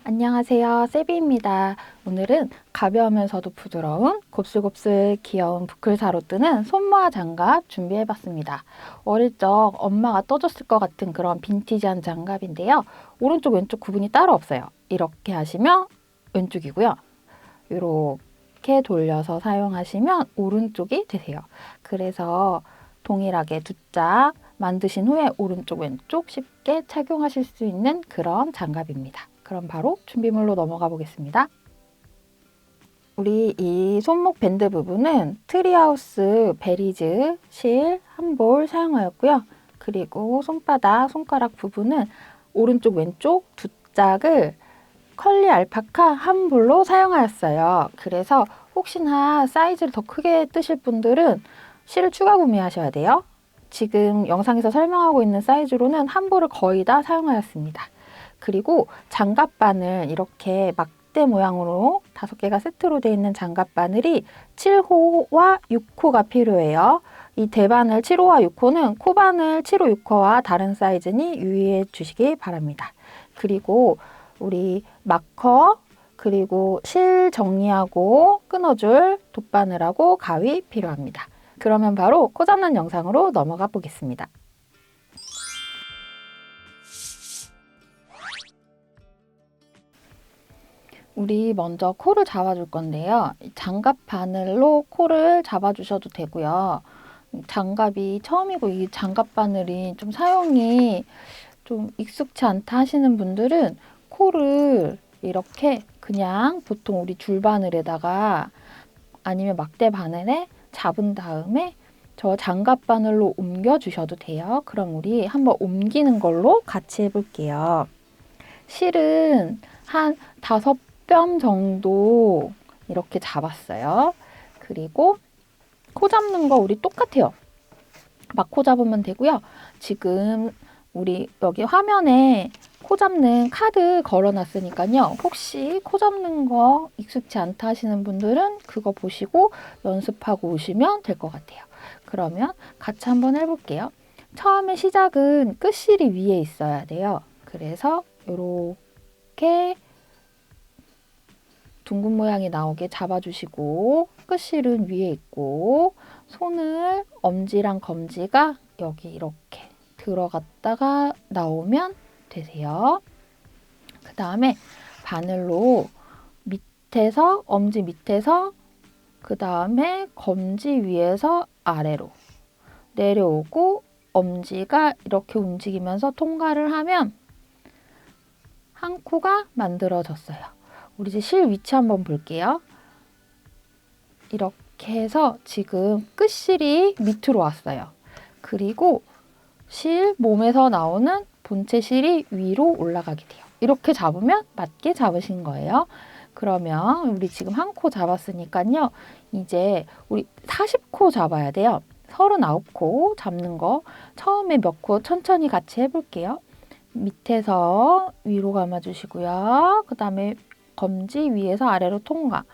안녕하세요, 세비입니다. 오늘은 가벼우면서도 부드러운 곱슬곱슬 귀여운 부클사로 뜨는 손모아 장갑 준비해봤습니다. 어릴 적 엄마가 떠줬을 것 같은 그런 빈티지한 장갑인데요. 오른쪽 왼쪽 구분이 따로 없어요. 이렇게 하시면 왼쪽이고요. 이렇게 돌려서 사용하시면 오른쪽이 되세요. 그래서 동일하게 두 짝 만드신 후에 오른쪽 왼쪽 쉽게 착용하실 수 있는 그런 장갑입니다. 그럼 바로 준비물로 넘어가 보겠습니다. 우리 이 손목 밴드 부분은 트리하우스 베리즈 실 한 볼 사용하였고요. 그리고 손바닥, 손가락 부분은 오른쪽 왼쪽 두 짝을 컬리 알파카 한 볼로 사용하였어요. 그래서 혹시나 사이즈를 더 크게 뜨실 분들은 실을 추가 구매하셔야 돼요. 지금 영상에서 설명하고 있는 사이즈로는 한 볼을 거의 다 사용하였습니다. 그리고 장갑바늘 이렇게 막대 모양으로 5개가 세트로 되어 있는 장갑바늘이 7호와 6호가 필요해요. 이 대바늘 7호와 6호는 코바늘 7호, 6호와 다른 사이즈니 유의해 주시기 바랍니다. 그리고 우리 마커, 그리고 실 정리하고 끊어줄 돗바늘하고 가위 필요합니다. 그러면 바로 코 잡는 영상으로 넘어가 보겠습니다. 우리 먼저 코를 잡아줄 건데요. 장갑 바늘로 코를 잡아주셔도 되고요. 장갑이 처음이고 이 장갑 바늘이 좀 사용이 좀 익숙치 않다 하시는 분들은 코를 이렇게 그냥 보통 우리 줄바늘에다가 아니면 막대 바늘에 잡은 다음에 저 장갑 바늘로 옮겨 주셔도 돼요. 그럼 우리 한번 옮기는 걸로 같이 해볼게요. 실은 한 5뼘 정도 이렇게 잡았어요. 그리고 코 잡는 거 우리 똑같아요. 막 코 잡으면 되고요. 지금 우리 여기 화면에 코 잡는 카드 걸어놨으니까요. 혹시 코 잡는 거 익숙치 않다 하시는 분들은 그거 보시고 연습하고 오시면 될 것 같아요. 그러면 같이 한번 해볼게요. 처음에 시작은 끝실이 위에 있어야 돼요. 그래서 이렇게 둥근 모양이 나오게 잡아주시고 끝실은 위에 있고 손을 엄지랑 검지가 여기 이렇게 들어갔다가 나오면 되세요. 그 다음에 바늘로 밑에서 엄지 밑에서 그 다음에 검지 위에서 아래로 내려오고 엄지가 이렇게 움직이면서 통과를 하면 한 코가 만들어졌어요. 우리 이제 실 위치 한번 볼게요. 이렇게 해서 지금 끝실이 밑으로 왔어요. 그리고 실 몸에서 나오는 본체 실이 위로 올라가게 돼요. 이렇게 잡으면 맞게 잡으신 거예요. 그러면 우리 지금 한 코 잡았으니까요. 이제 우리 40코 잡아야 돼요. 39코 잡는 거 처음에 몇 코 천천히 같이 해볼게요. 밑에서 위로 감아주시고요. 그 다음에 검지 위에서 아래로 통과.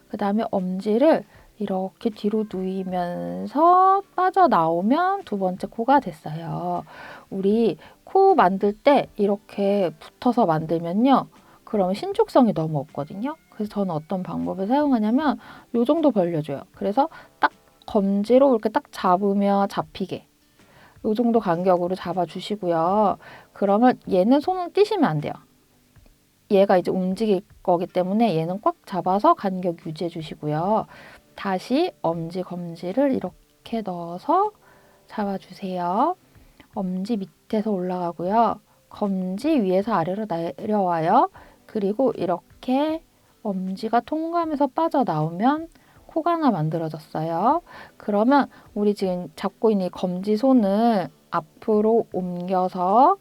그 다음에 엄지를 이렇게 뒤로 누이면서 빠져나오면 두 번째 코가 됐어요. 우리 코 만들 때 이렇게 붙어서 만들면요. 그러면 신축성이 너무 없거든요. 그래서 저는 어떤 방법을 사용하냐면 이 정도 벌려줘요. 그래서 딱 검지로 이렇게 딱 잡으면 잡히게 이 정도 간격으로 잡아주시고요. 그러면 얘는 손을 띄시면 안 돼요. 얘가 이제 움직일 거기 때문에 얘는 꽉 잡아서 간격 유지해 주시고요. 다시 엄지, 검지를 이렇게 넣어서 잡아주세요. 엄지 밑에서 올라가고요. 검지 위에서 아래로 내려와요. 그리고 이렇게 엄지가 통과하면서 빠져나오면 코가 하나 만들어졌어요. 그러면 우리 지금 잡고 있는 이 검지 손을 앞으로 옮겨서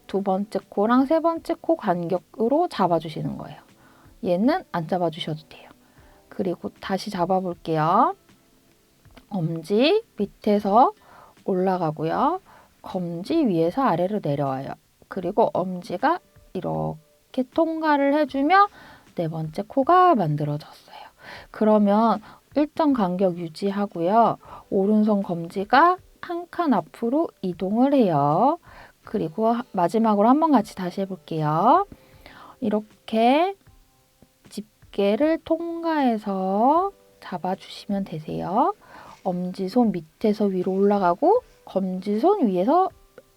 두 번째 코랑 세 번째 코 간격으로 잡아주시는 거예요. 얘는 안 잡아주셔도 돼요. 그리고 다시 잡아볼게요. 엄지 밑에서 올라가고요. 검지 위에서 아래로 내려와요. 그리고 엄지가 이렇게 통과를 해주면 네 번째 코가 만들어졌어요. 그러면 일정 간격 유지하고요. 오른손 검지가 한 칸 앞으로 이동을 해요. 그리고 마지막으로 한번 같이 다시 해볼게요. 이렇게 이렇게 집게를 통과해서 잡아주시면 되세요. 엄지손 밑에서 위로 올라가고 검지손 위에서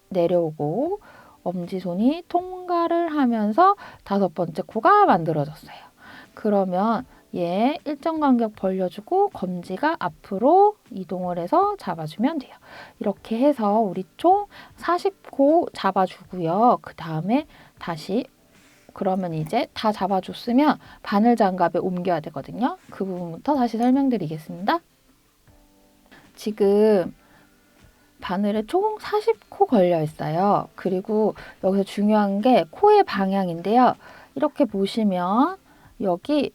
내려오고 엄지손이 통과를 하면서 5번째 코가 만들어졌어요. 그러면 얘 일정 간격 벌려주고 검지가 앞으로 이동을 해서 잡아주면 돼요. 이렇게 해서 우리 총 40코 잡아주고요. 그 다음에 다시 그러면 이제 다 잡아줬으면 바늘 장갑에 옮겨야 되거든요. 그 부분부터 다시 설명드리겠습니다. 지금 바늘에 총 40코 걸려 있어요. 그리고 여기서 중요한 게 코의 방향인데요. 이렇게 보시면 여기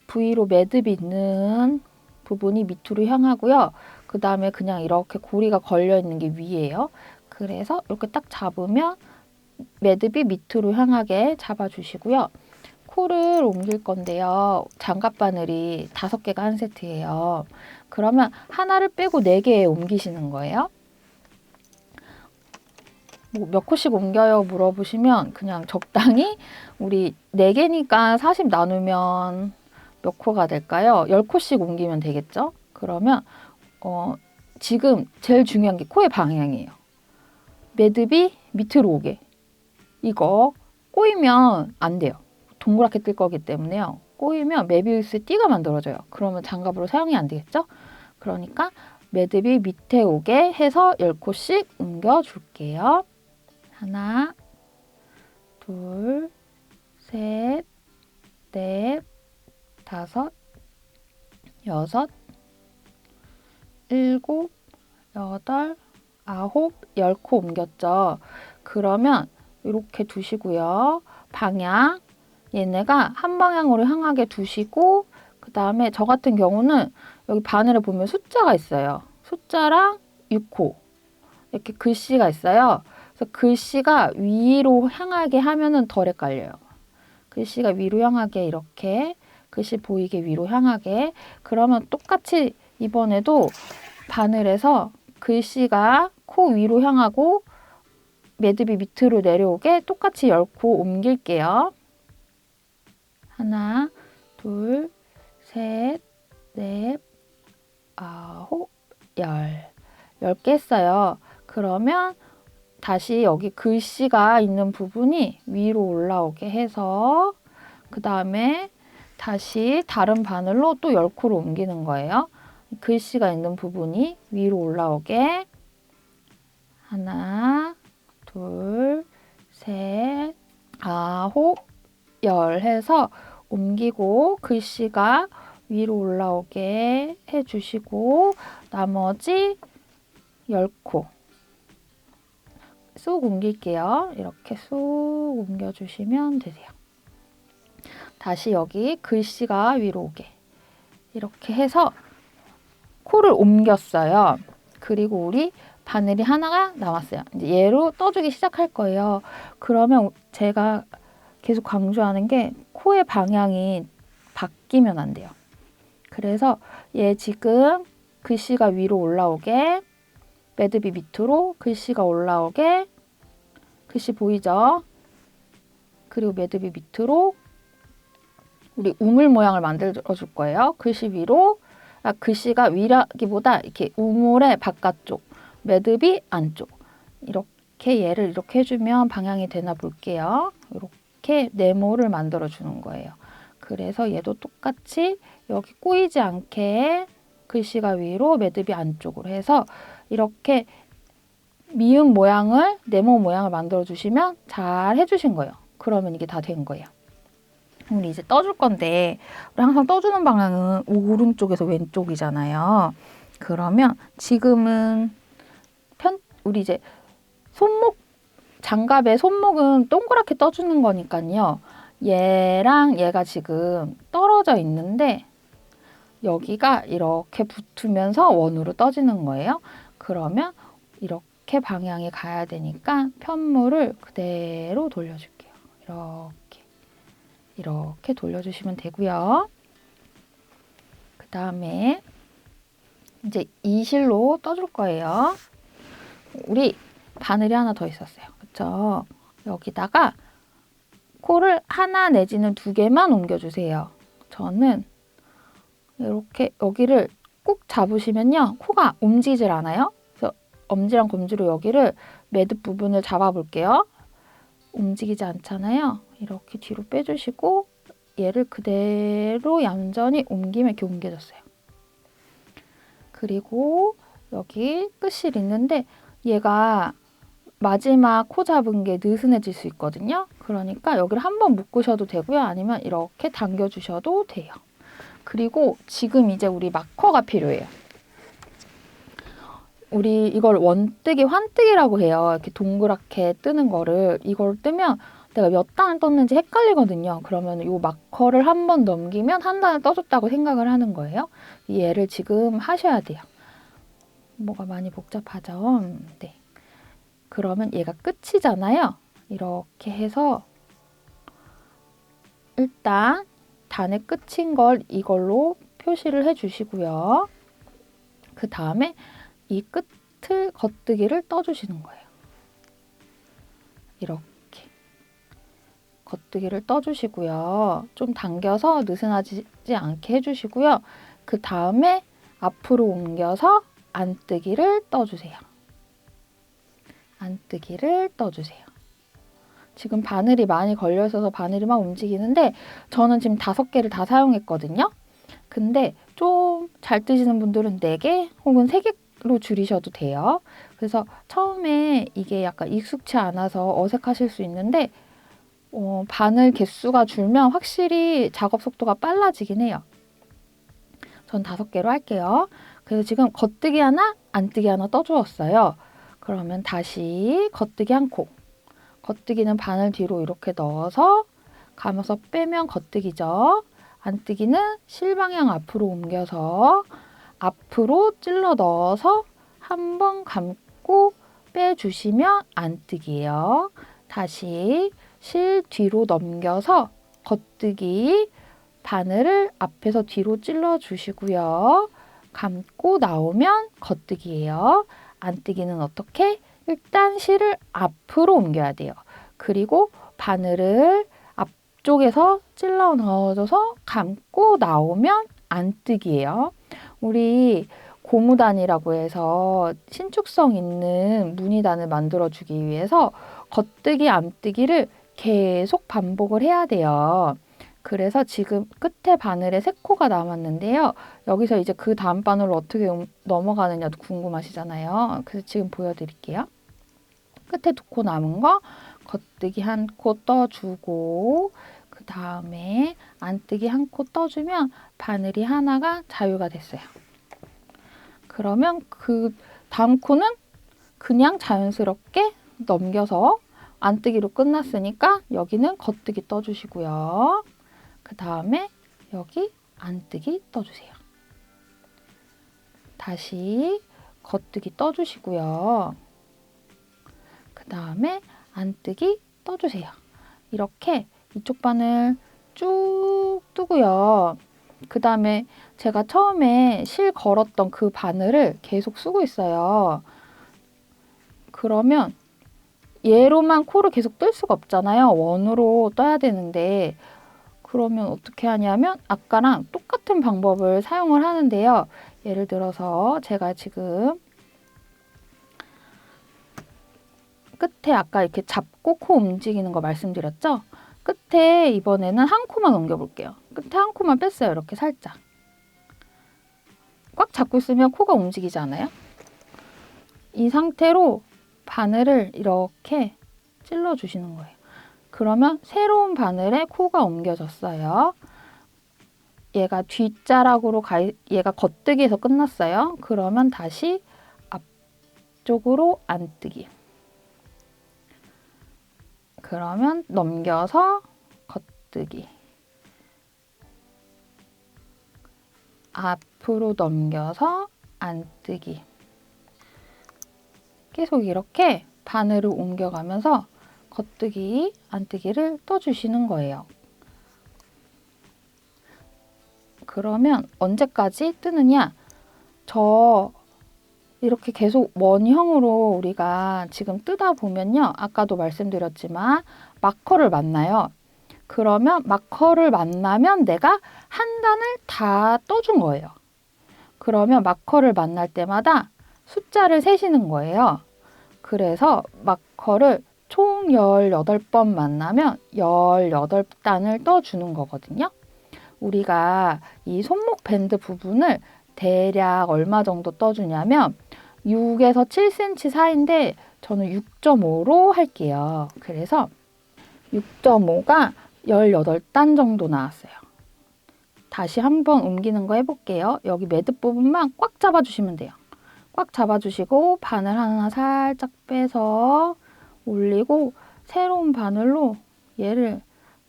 V로 매듭이 있는 부분이 밑으로 향하고요. 그 다음에 그냥 이렇게 고리가 걸려 있는 게 위에요. 그래서 이렇게 딱 잡으면 매듭이 밑으로 향하게 잡아주시고요. 코를 옮길 건데요. 장갑 바늘이 5개가 한 세트예요. 그러면 하나를 빼고 4개에 옮기시는 거예요. 뭐 몇 코씩 옮겨요 물어보시면 그냥 적당히 우리 4개니까 40 나누면 몇 코가 될까요? 10코씩 옮기면 되겠죠? 그러면 지금 제일 중요한 게 코의 방향이에요. 매듭이 밑으로 오게. 이거 꼬이면 안 돼요. 동그랗게 뜰 거기 때문에요. 꼬이면 메비우스의 띠가 만들어져요. 그러면 장갑으로 사용이 안 되겠죠? 그러니까 매듭이 밑에 오게 해서 10코씩 옮겨줄게요. 하나, 둘, 셋, 넷, 5, 6, 7, 8, 9, 10코 옮겼죠. 그러면 이렇게 두시고요. 방향 얘네가 한 방향으로 향하게 두시고 그 다음에 저 같은 경우는 여기 바늘에 보면 숫자가 있어요. 숫자랑 6코 이렇게 글씨가 있어요. 그래서 글씨가 위로 향하게 하면은 덜 헷갈려요. 글씨가 위로 향하게 이렇게 글씨 보이게 위로 향하게 그러면 똑같이 이번에도 바늘에서 글씨가 코 위로 향하고 매듭이 밑으로 내려오게 똑같이 10코 옮길게요. 하나, 둘, 셋, 넷, 9, 10. 10개 했어요. 그러면 다시 여기 글씨가 있는 부분이 위로 올라오게 해서 그 다음에 다시 다른 바늘로 또 10코를 옮기는 거예요. 글씨가 있는 부분이 위로 올라오게 하나, 둘, 셋, 9, 10 해서 옮기고 글씨가 위로 올라오게 해주시고 나머지 10코 쑥 옮길게요. 이렇게 쑥 옮겨주시면 되세요. 다시 여기 글씨가 위로 오게 이렇게 해서 코를 옮겼어요. 그리고 우리 바늘이 하나가 남았어요. 이제 얘로 떠주기 시작할 거예요. 그러면 제가 계속 강조하는 게 코의 방향이 바뀌면 안 돼요. 그래서 얘 지금 글씨가 위로 올라오게 매듭이 밑으로 글씨가 올라오게 글씨 보이죠? 그리고 매듭이 밑으로 우리 우물 모양을 만들어 줄 거예요. 글씨 위로 글씨가 위라기보다 이렇게 우물의 바깥쪽 매듭이 안쪽 이렇게 얘를 이렇게 해주면 방향이 되나 볼게요. 이렇게 네모를 만들어 주는 거예요. 그래서 얘도 똑같이 여기 꼬이지 않게 글씨가 위로 매듭이 안쪽으로 해서 이렇게 미음 모양을 네모 모양을 만들어 주시면 잘 해주신 거예요. 그러면 이게 다 된 거예요. 우리 이제 떠줄 건데 우리 항상 떠주는 방향은 오른쪽에서 왼쪽이잖아요. 그러면 지금은 우리 이제 손목 장갑의 손목은 동그랗게 떠주는 거니까요. 얘랑 얘가 지금 떨어져 있는데 여기가 이렇게 붙으면서 원으로 떠지는 거예요. 그러면 이렇게 방향이 가야 되니까 편물을 그대로 돌려줄게요. 이렇게 돌려주시면 되고요. 그 다음에 이제 이 실로 떠줄 거예요. 우리 바늘이 하나 더 있었어요. 그쵸? 여기다가 코를 하나 내지는 2개만 옮겨주세요. 저는 이렇게 여기를 꾹 잡으시면요. 코가 움직이질 않아요. 그래서 엄지랑 검지로 여기를 매듭 부분을 잡아볼게요. 움직이지 않잖아요. 이렇게 뒤로 빼주시고 얘를 그대로 얌전히 옮기면 이렇게 옮겨졌어요. 그리고 여기 끝실 있는데 얘가 마지막 코 잡은 게 느슨해질 수 있거든요. 그러니까 여기를 한번 묶으셔도 되고요. 아니면 이렇게 당겨주셔도 돼요. 그리고 지금 이제 우리 마커가 필요해요. 우리 이걸 원뜨기, 환뜨기라고 해요. 이렇게 동그랗게 뜨는 거를. 이걸 뜨면 내가 몇 단을 떴는지 헷갈리거든요. 그러면 이 마커를 한 번 넘기면 한 단을 떠줬다고 생각을 하는 거예요. 얘를 지금 하셔야 돼요. 뭐가 많이 복잡하죠? 네. 그러면 얘가 끝이잖아요. 이렇게 해서 일단 단의 끝인 걸 이걸로 표시를 해주시고요. 그 다음에 이 끝을 겉뜨기를 떠주시는 거예요. 이렇게 겉뜨기를 떠주시고요. 좀 당겨서 느슨하지 않게 해주시고요. 그 다음에 앞으로 옮겨서 안뜨기를 떠주세요. 안뜨기를 떠주세요. 지금 바늘이 많이 걸려 있어서 바늘이 막 움직이는데 저는 지금 5개를 다 사용했거든요. 근데 좀 잘 뜨시는 분들은 4개 혹은 3개로 줄이셔도 돼요. 그래서 처음에 이게 약간 익숙치 않아서 어색하실 수 있는데 바늘 개수가 줄면 확실히 작업 속도가 빨라지긴 해요. 전 5개로 할게요. 그래서 지금 겉뜨기 하나, 안뜨기 하나 떠주었어요. 그러면 다시 겉뜨기 한 코. 겉뜨기는 바늘 뒤로 이렇게 넣어서 감아서 빼면 겉뜨기죠. 안뜨기는 실방향 앞으로 옮겨서 앞으로 찔러 넣어서 한번 감고 빼주시면 안뜨기예요. 다시 실 뒤로 넘겨서 겉뜨기 바늘을 앞에서 뒤로 찔러 주시고요. 감고 나오면 겉뜨기예요. 안뜨기는 어떻게? 일단 실을 앞으로 옮겨야 돼요. 그리고 바늘을 앞쪽에서 찔러 넣어줘서 감고 나오면 안뜨기예요. 우리 고무단이라고 해서 신축성 있는 무늬단을 만들어주기 위해서 겉뜨기, 안뜨기를 계속 반복을 해야 돼요. 그래서 지금 끝에 바늘에 3코가 남았는데요. 여기서 이제 그 다음 바늘로 어떻게 넘어가느냐도 궁금하시잖아요. 그래서 지금 보여드릴게요. 끝에 2코 남은 거 겉뜨기 1코 떠주고 그 다음에 안뜨기 1코 떠주면 바늘이 하나가 자유가 됐어요. 그러면 그 다음 코는 그냥 자연스럽게 넘겨서 안뜨기로 끝났으니까 여기는 겉뜨기 떠주시고요. 그 다음에 여기 안뜨기 떠주세요. 다시 겉뜨기 떠주시고요. 그 다음에 안뜨기 떠주세요. 이렇게 이쪽 바늘 쭉 뜨고요. 그 다음에 제가 처음에 실 걸었던 그 바늘을 계속 쓰고 있어요. 그러면 얘로만 코를 계속 뜰 수가 없잖아요. 원으로 떠야 되는데 그러면 어떻게 하냐면 아까랑 똑같은 방법을 사용을 하는데요. 예를 들어서 제가 지금 끝에 아까 이렇게 잡고 코 움직이는 거 말씀드렸죠? 끝에 이번에는 1코만 옮겨볼게요. 끝에 1코만 뺐어요. 이렇게 살짝. 꽉 잡고 있으면 코가 움직이지 않아요? 이 상태로 바늘을 이렇게 찔러주시는 거예요. 그러면 새로운 바늘에 코가 옮겨졌어요. 얘가 뒷자락으로 얘가 겉뜨기에서 끝났어요. 그러면 다시 앞쪽으로 안뜨기. 그러면 넘겨서 겉뜨기. 앞으로 넘겨서 안뜨기. 계속 이렇게 바늘을 옮겨가면서 겉뜨기, 안뜨기를 떠주시는 거예요. 그러면 언제까지 뜨느냐? 이렇게 계속 원형으로 우리가 지금 뜨다 보면요. 아까도 말씀드렸지만 마커를 만나요. 그러면 마커를 만나면 내가 한 단을 다 떠준 거예요. 그러면 마커를 만날 때마다 숫자를 세시는 거예요. 그래서 마커를 총 18번 만나면 18단을 떠주는 거거든요. 우리가 이 손목 밴드 부분을 대략 얼마 정도 떠주냐면 6에서 7cm 사이인데 저는 6.5로 할게요. 그래서 6.5가 18단 정도 나왔어요. 다시 한번 옮기는 거 해볼게요. 여기 매듭 부분만 꽉 잡아주시면 돼요. 꽉 잡아주시고 바늘 하나 살짝 빼서 올리고 새로운 바늘로 얘를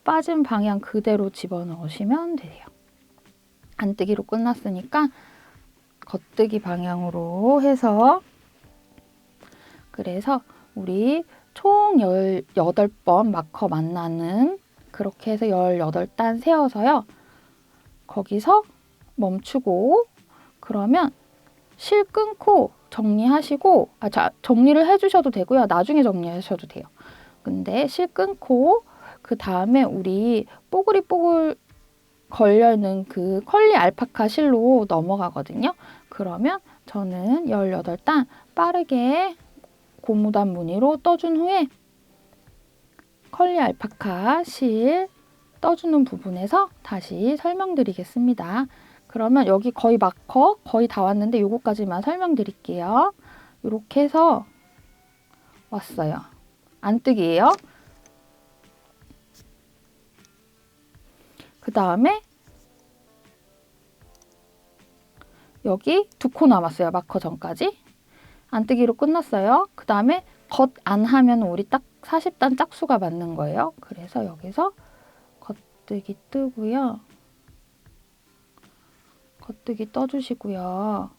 빠진 방향 그대로 집어넣으시면 돼요. 안뜨기로 끝났으니까 겉뜨기 방향으로 해서 그래서 우리 총 18번 마커 만나는 그렇게 해서 18단 세워서요. 거기서 멈추고 그러면 실 끊고 정리하시고 정리를 해주셔도 되고요. 나중에 정리하셔도 돼요. 근데 실 끊고 그 다음에 우리 뽀글이 걸려있는 그 컬리 알파카 실로 넘어가거든요. 그러면 저는 18단 빠르게 고무단 무늬로 떠준 후에 컬리 알파카 실 떠주는 부분에서 다시 설명드리겠습니다. 그러면 여기 거의 마커 거의 다 왔는데 요거까지만 설명드릴게요. 이렇게 해서 왔어요. 안뜨기예요. 그 다음에 여기 2코 남았어요. 마커 전까지. 안뜨기로 끝났어요. 그 다음에 겉 안 하면 우리 딱 40단 짝수가 맞는 거예요. 그래서 여기서 겉뜨기 뜨고요. 겉뜨기 떠주시고요.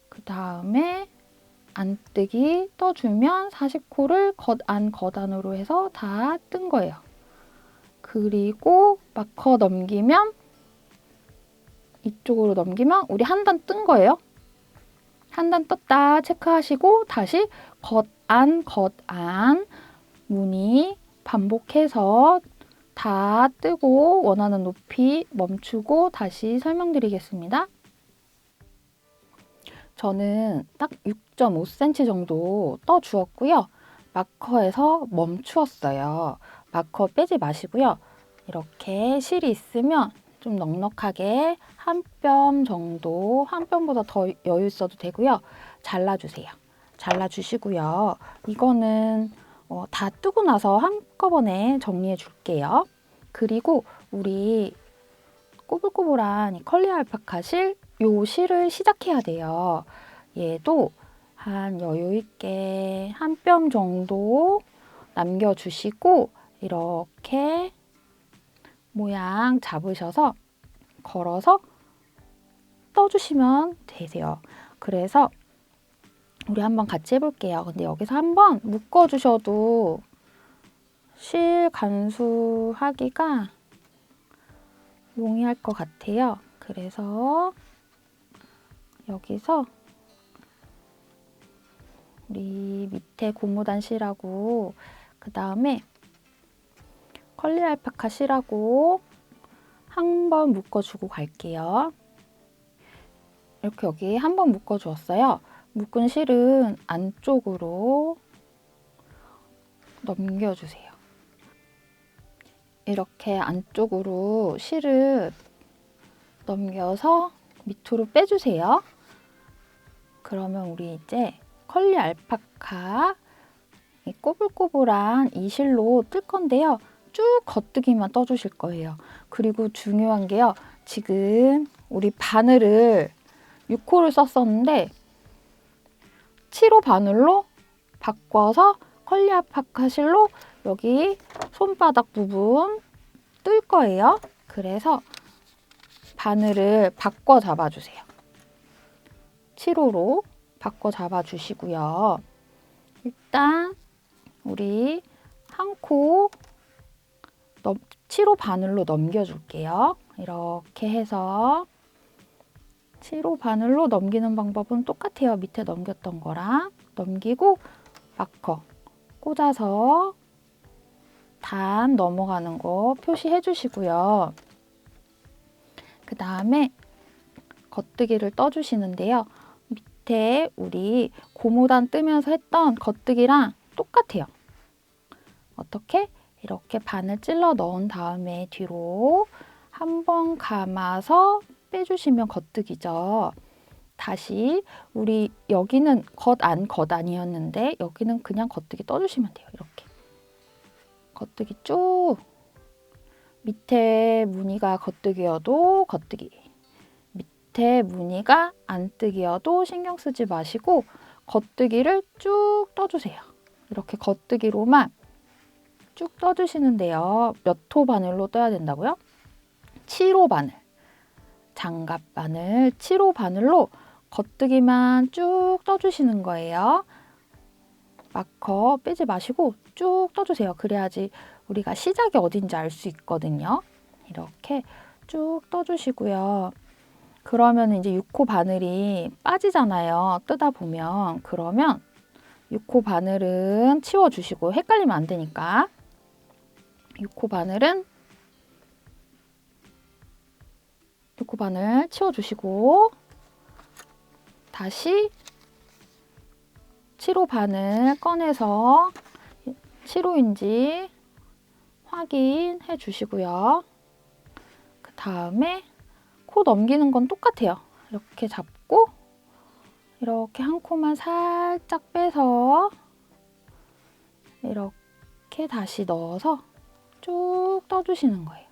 그 다음에 안뜨기 떠주면 40코를 겉안 겉안으로 해서 다 뜬 거예요. 그리고 마커 넘기면 이쪽으로 넘기면 우리 한 단 뜬 거예요. 한 단 떴다 체크하시고 다시 겉안 무늬 반복해서 다 뜨고 원하는 높이 멈추고 다시 설명드리겠습니다. 저는 딱 6.5cm 정도 떠주었고요. 마커에서 멈추었어요. 마커 빼지 마시고요. 이렇게 실이 있으면 좀 넉넉하게 한 뼘 정도, 한 뼘보다 더 여유 있어도 되고요. 잘라주세요. 잘라주시고요. 이거는 다 뜨고 나서 한꺼번에 정리해 줄게요. 그리고 우리 꼬불꼬불한 이 컬리 알파카 실, 요 실을 시작해야 돼요. 얘도 한 여유 있게 한 뼘 정도 남겨주시고 이렇게 모양 잡으셔서 걸어서 떠주시면 되세요. 그래서 우리 한번 같이 해볼게요. 근데 여기서 한번 묶어주셔도 실 간수하기가 용이할 것 같아요. 그래서 여기서 우리 밑에 고무단 실하고 그 다음에 컬리 알파카 실하고 한번 묶어주고 갈게요. 이렇게 여기 한번 묶어주었어요. 묶은 실은 안쪽으로 넘겨주세요. 이렇게 안쪽으로 실을 넘겨서 밑으로 빼주세요. 그러면 우리 이제 컬리 알파카 이 꼬불꼬불한 이 실로 뜰 건데요. 쭉 겉뜨기만 떠주실 거예요. 그리고 중요한 게요. 지금 우리 바늘을 6호를 썼었는데 7호 바늘로 바꿔서 컬리 알파카 실로 여기 손바닥 부분 뜰 거예요. 그래서 바늘을 바꿔 잡아주세요. 7호로 바꿔 잡아주시고요. 일단 우리 한 코 7호 바늘로 넘겨줄게요. 이렇게 해서 7호 바늘로 넘기는 방법은 똑같아요. 밑에 넘겼던 거랑 넘기고 마커 꽂아서 단 넘어가는 거 표시해 주시고요. 그 다음에 겉뜨기를 떠주시는데요. 밑에 우리 고무단 뜨면서 했던 겉뜨기랑 똑같아요. 어떻게? 이렇게 바늘 찔러 넣은 다음에 뒤로 한번 감아서 빼주시면 겉뜨기죠. 다시 우리 여기는 겉 아니었는데 여기는 그냥 겉뜨기 떠주시면 돼요. 이렇게 겉뜨기 쭉 밑에 무늬가 겉뜨기여도 겉뜨기, 밑에 무늬가 안뜨기여도 신경 쓰지 마시고 겉뜨기를 쭉 떠주세요. 이렇게 겉뜨기로만 쭉 떠주시는데요. 몇 호 바늘로 떠야 된다고요? 7호 바늘, 장갑 바늘 7호 바늘로 겉뜨기만 쭉 떠주시는 거예요. 마커 빼지 마시고 쭉 떠주세요. 그래야지 우리가 시작이 어딘지 알 수 있거든요. 이렇게 쭉 떠주시고요. 그러면 이제 6호 바늘이 빠지잖아요. 뜨다 보면. 그러면 6호 바늘은 치워주시고, 헷갈리면 안 되니까 6호 바늘 치워주시고 다시 7호 바늘 꺼내서 7호인지 확인해 주시고요. 그 다음에 코 넘기는 건 똑같아요. 이렇게 잡고 이렇게 한 코만 살짝 빼서 이렇게 다시 넣어서 쭉 떠주시는 거예요.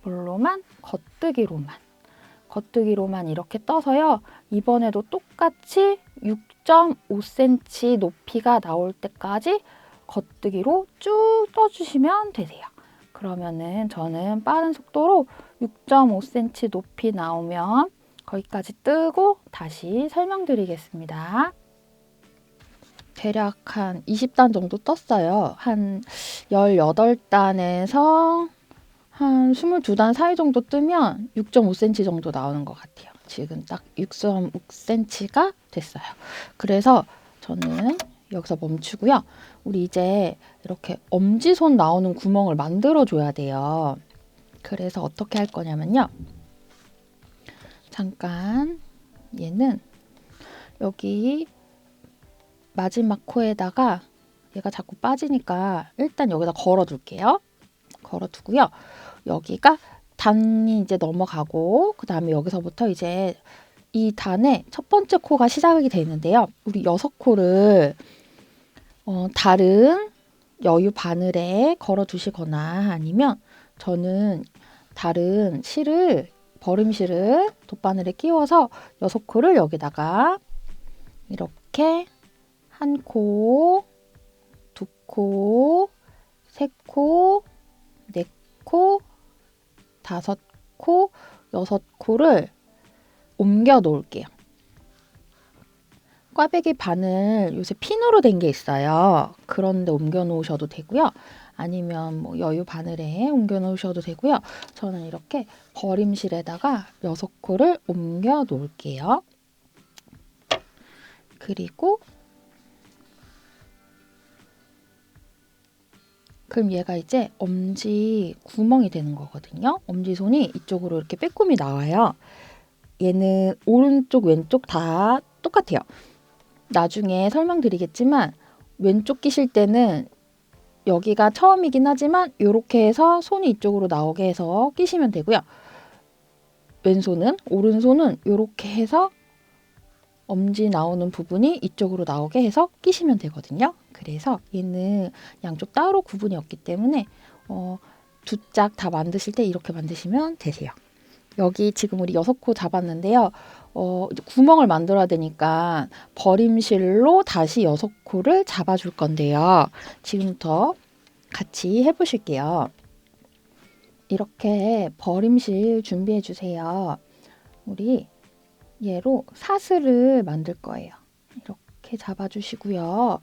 뭘로만? 겉뜨기로만 이렇게 떠서요. 이번에도 똑같이 6.5cm 높이가 나올 때까지 겉뜨기로 쭉 떠주시면 되세요. 그러면은 저는 빠른 속도로 6.5cm 높이 나오면 거기까지 뜨고 다시 설명드리겠습니다. 대략 한 20단 정도 떴어요. 한 18단에서 한 22단 사이 정도 뜨면 6.5cm 정도 나오는 것 같아요. 지금 딱 6.5cm가 됐어요. 그래서 저는 여기서 멈추고요. 우리 이제 이렇게 엄지손 나오는 구멍을 만들어 줘야 돼요. 그래서 어떻게 할 거냐면요. 잠깐 얘는 여기 마지막 코에다가 얘가 자꾸 빠지니까 일단 여기다 걸어 둘게요. 걸어 두고요. 여기가 단이 이제 넘어가고 그 다음에 여기서부터 이제 이 단의 첫 번째 코가 시작이 되는데요. 우리 6코를 다른 여유 바늘에 걸어 두시거나 아니면 저는 다른 버림실을 돗바늘에 끼워서 6코를 여기다가 이렇게 1코, 2코, 3코, 4코, 5코, 6코를 옮겨 놓을게요. 꽈배기 바늘 요새 핀으로 된 게 있어요. 그런데 옮겨 놓으셔도 되고요. 아니면 뭐 여유 바늘에 옮겨 놓으셔도 되고요. 저는 이렇게 버림실에다가 6코를 옮겨 놓을게요. 그리고 그럼 얘가 이제 엄지 구멍이 되는 거거든요. 엄지손이 이쪽으로 이렇게 빼꼼히 나와요. 얘는 오른쪽 왼쪽 다 똑같아요. 나중에 설명드리겠지만 왼쪽 끼실 때는 여기가 처음이긴 하지만 이렇게 해서 손이 이쪽으로 나오게 해서 끼시면 되고요. 오른손은 이렇게 해서 엄지 나오는 부분이 이쪽으로 나오게 해서 끼시면 되거든요. 그래서 얘는 양쪽 따로 구분이 없기 때문에 두 짝 다 만드실 때 이렇게 만드시면 되세요. 여기 지금 우리 6코 잡았는데요. 이제 구멍을 만들어야 되니까 버림실로 다시 6코를 잡아줄 건데요. 지금부터 같이 해보실게요. 이렇게 버림실 준비해 주세요. 우리 얘로 사슬을 만들 거예요. 이렇게 잡아주시고요.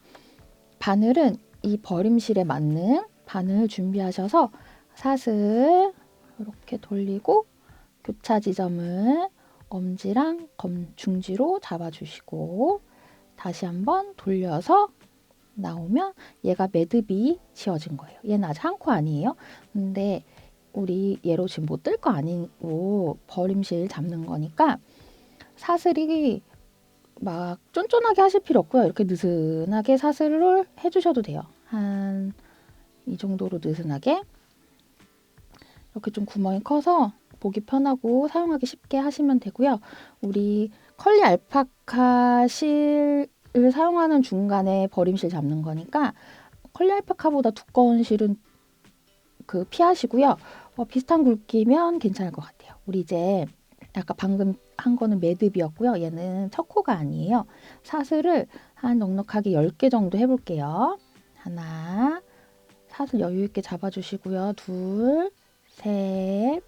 바늘은 이 버림실에 맞는 바늘 준비하셔서 사슬 이렇게 돌리고 교차 지점을 엄지랑 중지로 잡아주시고 다시 한번 돌려서 나오면 얘가 매듭이 지어진 거예요. 얘는 아직 한 코 아니에요. 근데 우리 얘로 지금 못 뜰 거 아니고 버림실 잡는 거니까 사슬이 막 쫀쫀하게 하실 필요 없고요. 이렇게 느슨하게 사슬을 해주셔도 돼요. 한 이 정도로 느슨하게. 이렇게 좀 구멍이 커서 보기 편하고 사용하기 쉽게 하시면 되고요. 우리 컬리 알파카 실을 사용하는 중간에 버림실 잡는 거니까 컬리 알파카보다 두꺼운 실은 피하시고요. 비슷한 굵기면 괜찮을 것 같아요. 우리 이제 아까 방금 한 거는 매듭이었고요. 얘는 첫 코가 아니에요. 사슬을 한 넉넉하게 10개 정도 해볼게요. 하나, 사슬 여유 있게 잡아주시고요. 둘, 셋,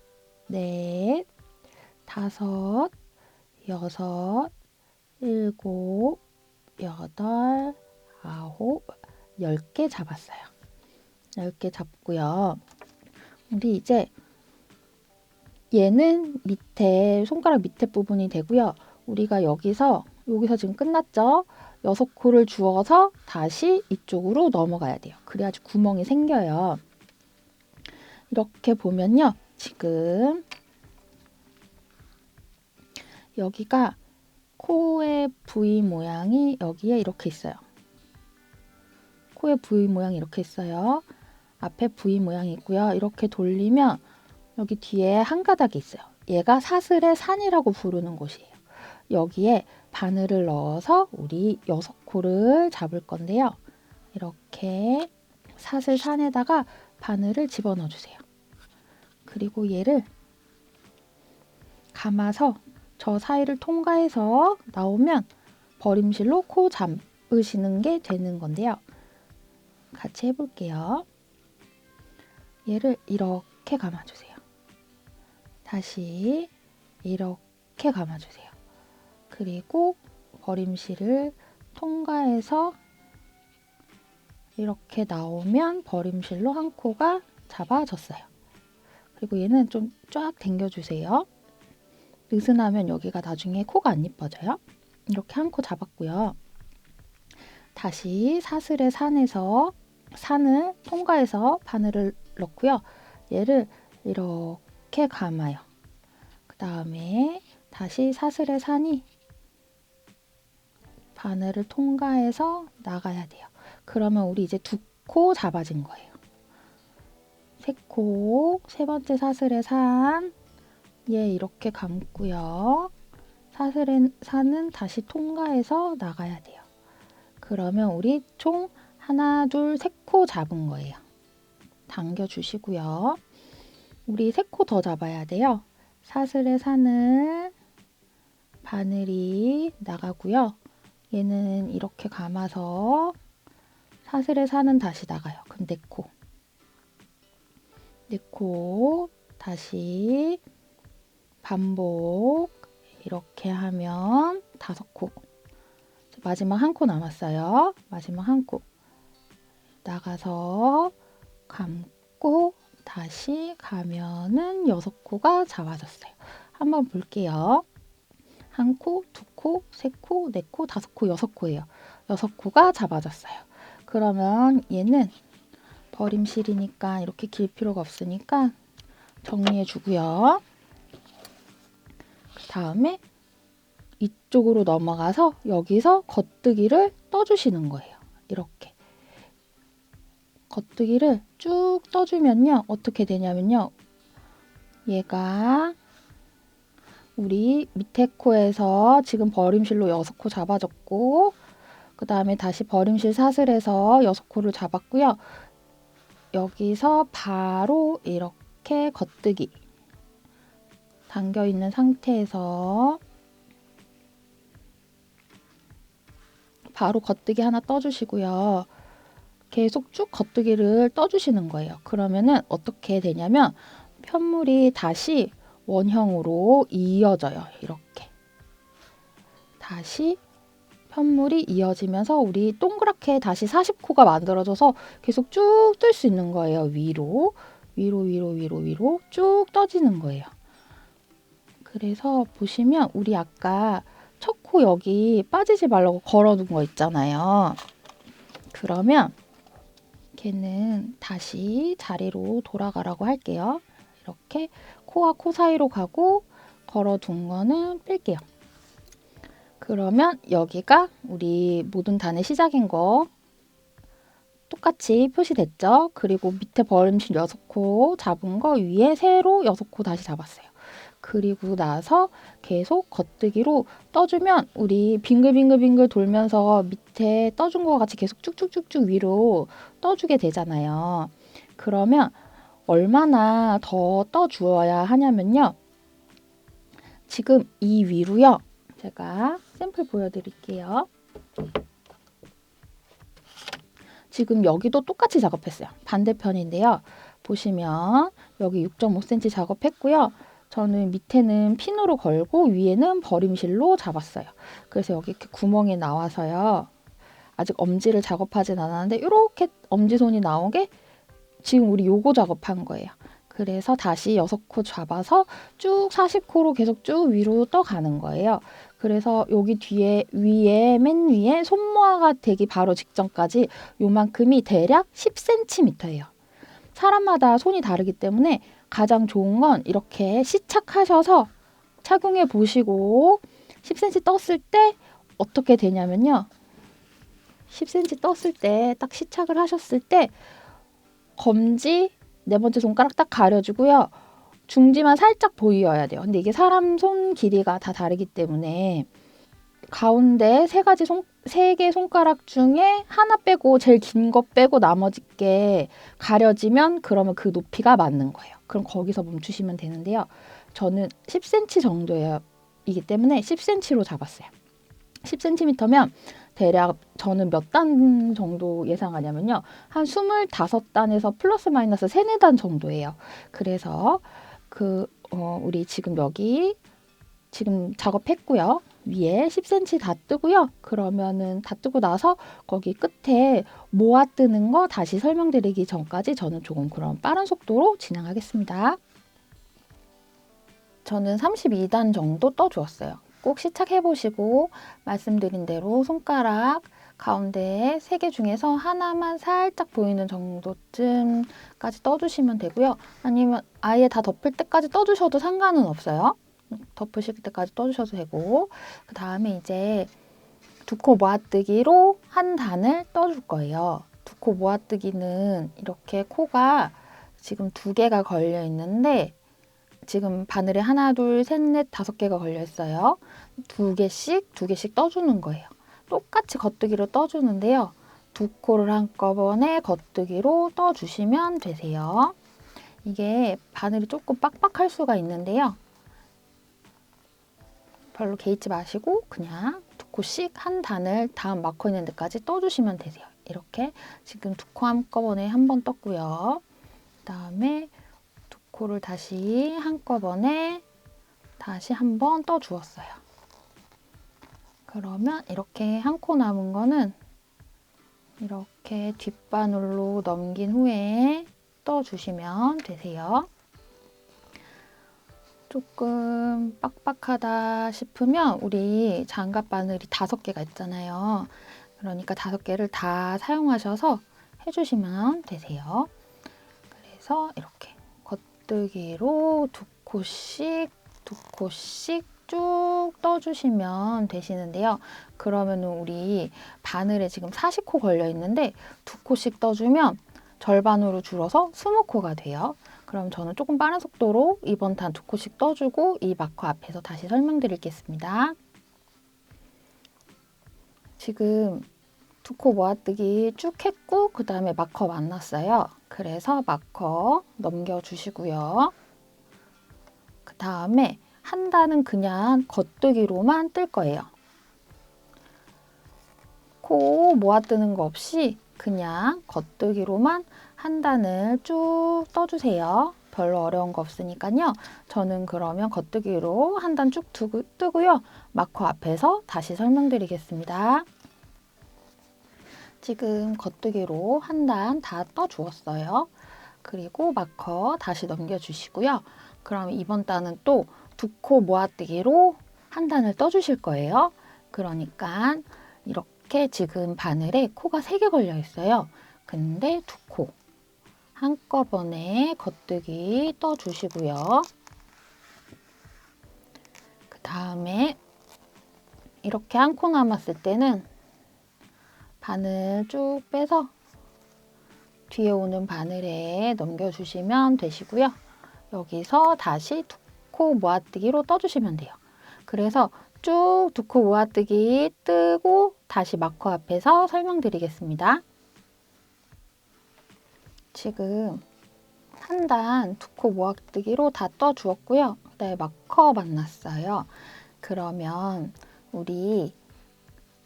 넷, 다섯, 여섯, 일곱, 여덟, 아홉, 10개 잡았어요. 10개 잡고요. 우리 이제 얘는 밑에 손가락 밑에 부분이 되고요. 우리가 여기서 지금 끝났죠? 6코를 주어서 다시 이쪽으로 넘어가야 돼요. 그래야지 구멍이 생겨요. 이렇게 보면요. 지금 여기가 코의 부위 모양이 여기에 이렇게 있어요. 코의 부위 모양이 이렇게 있어요. 앞에 부위 모양이 있고요. 이렇게 돌리면 여기 뒤에 한 가닥이 있어요. 얘가 사슬의 산이라고 부르는 곳이에요. 여기에 바늘을 넣어서 우리 6코를 잡을 건데요. 이렇게 사슬 산에다가 바늘을 집어넣어 주세요. 그리고 얘를 감아서 저 사이를 통과해서 나오면 버림실로 코 잡으시는 게 되는 건데요. 같이 해볼게요. 얘를 이렇게 감아주세요. 다시 이렇게 감아주세요. 그리고 버림실을 통과해서 이렇게 나오면 버림실로 한 코가 잡아졌어요. 그리고 얘는 좀 쫙 당겨주세요. 느슨하면 여기가 나중에 코가 안 이뻐져요. 이렇게 한 코 잡았고요. 다시 사슬의 산을 통과해서 바늘을 넣고요. 얘를 이렇게 감아요. 그 다음에 다시 사슬의 산이 바늘을 통과해서 나가야 돼요. 그러면 우리 이제 2코 잡아진 거예요. 3코, 세 번째 사슬의 산, 얘 이렇게 감고요. 사슬의 산은 다시 통과해서 나가야 돼요. 그러면 우리 총 하나, 둘, 3코 잡은 거예요. 당겨주시고요. 우리 3코 더 잡아야 돼요. 사슬의 산을 바늘이 나가고요. 얘는 이렇게 감아서 사슬의 산은 다시 나가요. 그럼 4코. 4코 다시 반복 이렇게 하면 5코. 마지막 한 코 남았어요. 마지막 한 코. 나가서 감고 다시 가면은 6코가 잡아졌어요. 한번 볼게요. 1코, 2코, 3코, 4코, 5코, 6코예요. 6코가 잡아졌어요. 그러면 얘는 버림실이니까 이렇게 길 필요가 없으니까 정리해 주고요. 그 다음에 이쪽으로 넘어가서 여기서 겉뜨기를 떠주시는 거예요. 이렇게. 겉뜨기를 쭉 떠주면요. 어떻게 되냐면요. 얘가 우리 밑에 코에서 지금 버림실로 6코 잡아줬고 그 다음에 다시 버림실 사슬에서 6코를 잡았고요. 여기서 바로 이렇게 겉뜨기 당겨있는 상태에서 바로 겉뜨기 하나 떠주시고요. 계속 쭉 겉뜨기를 떠주시는 거예요. 그러면은 어떻게 되냐면 편물이 다시 원형으로 이어져요. 이렇게. 다시 편물이 이어지면서 우리 동그랗게 다시 40코가 만들어져서 계속 쭉 뜰 수 있는 거예요. 위로 쭉 떠지는 거예요. 그래서 보시면 우리 아까 첫 코 여기 빠지지 말라고 걸어둔 거 있잖아요. 그러면 걔는 다시 자리로 돌아가라고 할게요. 이렇게 코와 코 사이로 가고 걸어둔 거는 뺄게요. 그러면 여기가 우리 모든 단의 시작인 거 똑같이 표시됐죠? 그리고 밑에 벌음실 6코 잡은 거 위에 세로 6코 다시 잡았어요. 그리고 나서 계속 겉뜨기로 떠주면 우리 빙글빙글빙글 돌면서 밑에 떠준 거 같이 계속 쭉쭉쭉쭉 위로 떠주게 되잖아요. 그러면 얼마나 더 떠주어야 하냐면요. 지금 이 위로요. 제가 샘플 보여드릴게요. 지금 여기도 똑같이 작업했어요. 반대편인데요. 보시면 여기 6.5cm 작업했고요. 저는 밑에는 핀으로 걸고 위에는 버림실로 잡았어요. 그래서 여기 이렇게 구멍이 나와서요. 아직 엄지를 작업하진 않았는데 이렇게 엄지손이 나오게 지금 우리 요거 작업한 거예요. 그래서 다시 6코 잡아서 쭉 40코로 계속 쭉 위로 떠가는 거예요. 그래서 여기 뒤에 위에 맨 위에 손모아가 되기 바로 직전까지 요만큼이 대략 10cm예요. 사람마다 손이 다르기 때문에 가장 좋은 건 이렇게 시착하셔서 착용해 보시고 10cm 떴을 때 어떻게 되냐면요. 10cm 떴을 때 딱 시착을 하셨을 때 검지 네 번째 손가락 딱 가려주고요. 중지만 살짝 보여야 돼요. 근데 이게 사람 손 길이가 다 다르기 때문에 가운데 세 개 손가락 중에 하나 빼고 제일 긴 거 빼고 나머지 게 가려지면 그러면 그 높이가 맞는 거예요. 그럼 거기서 멈추시면 되는데요. 저는 10cm 정도예요. 이기 때문에 10cm로 잡았어요. 10cm면 대략 저는 몇 단 정도 예상하냐면요. 한 25단에서 플러스 마이너스 3, 4단 정도예요. 그래서 우리 지금 여기 지금 작업했고요. 위에 10cm 다 뜨고요. 그러면은 다 뜨고 나서 거기 끝에 모아 뜨는 거 다시 설명드리기 전까지 저는 조금 그럼 빠른 속도로 진행하겠습니다. 저는 32단 정도 떠주었어요. 꼭 시착해보시고 말씀드린 대로 손가락 가운데 3개 중에서 하나만 살짝 보이는 정도쯤까지 떠주시면 되고요. 아니면 아예 다 덮을 때까지 떠주셔도 상관은 없어요. 덮으실 때까지 떠주셔도 되고 그 다음에 이제 두 코 모아뜨기로 한 단을 떠줄 거예요. 두 코 모아뜨기는 이렇게 코가 지금 2개가 걸려 있는데 지금 바늘에 하나, 둘, 셋, 넷, 5개가 걸려 있어요. 2개씩 떠주는 거예요. 똑같이 겉뜨기로 떠주는데요. 2코를 한꺼번에 겉뜨기로 떠주시면 되세요. 이게 바늘이 조금 빡빡할 수가 있는데요. 별로 개의치 마시고 그냥 2코씩 한 단을 다음 마커 있는 데까지 떠주시면 되세요. 이렇게 지금 2코 한꺼번에 한 번 떴고요. 그다음에 2코를 다시 한꺼번에 다시 한 번 떠주었어요. 그러면 이렇게 한 코 남은 거는 이렇게 뒷바늘로 넘긴 후에 떠주시면 되세요. 조금 빡빡하다 싶으면 우리 장갑 바늘이 5개가 있잖아요. 그러니까 5개를 다 사용하셔서 해주시면 되세요. 그래서 이렇게 겉뜨기로 2코씩 쭉 떠주시면 되시는데요. 그러면 우리 바늘에 지금 40코 걸려 있는데 2코씩 떠주면 절반으로 줄어서 20코가 돼요. 그럼 저는 조금 빠른 속도로 이번 단 2코씩 떠주고 이 마커 앞에서 다시 설명드리겠습니다. 지금 2코 모아뜨기 쭉 했고 그 다음에 마커 만났어요. 그래서 마커 넘겨주시고요. 그 다음에 한 단은 그냥 겉뜨기로만 뜰 거예요. 코 모아뜨는 거 없이 그냥 겉뜨기로만 한 단을 쭉 떠주세요. 별로 어려운 거 없으니까요. 저는 그러면 겉뜨기로 한 단 쭉 뜨고요. 마커 앞에서 다시 설명드리겠습니다. 지금 겉뜨기로 한 단 다 떠주었어요. 그리고 마커 다시 넘겨주시고요. 그럼 이번 단은 또 2코 모아뜨기로 한 단을 떠주실 거예요. 그러니까 이렇게 지금 바늘에 코가 3개 걸려 있어요. 근데 2코 한꺼번에 겉뜨기 떠주시고요. 그 다음에 이렇게 1코 남았을 때는 바늘 쭉 빼서 뒤에 오는 바늘에 넘겨주시면 되시고요. 여기서 다시 2코 모아뜨기로 떠주시면 돼요. 그래서 쭉 2코 모아뜨기 뜨고 다시 마커 앞에서 설명드리겠습니다. 지금 한 단 2코 모아뜨기로 다 떠주었고요. 그다음에 마커 만났어요. 그러면 우리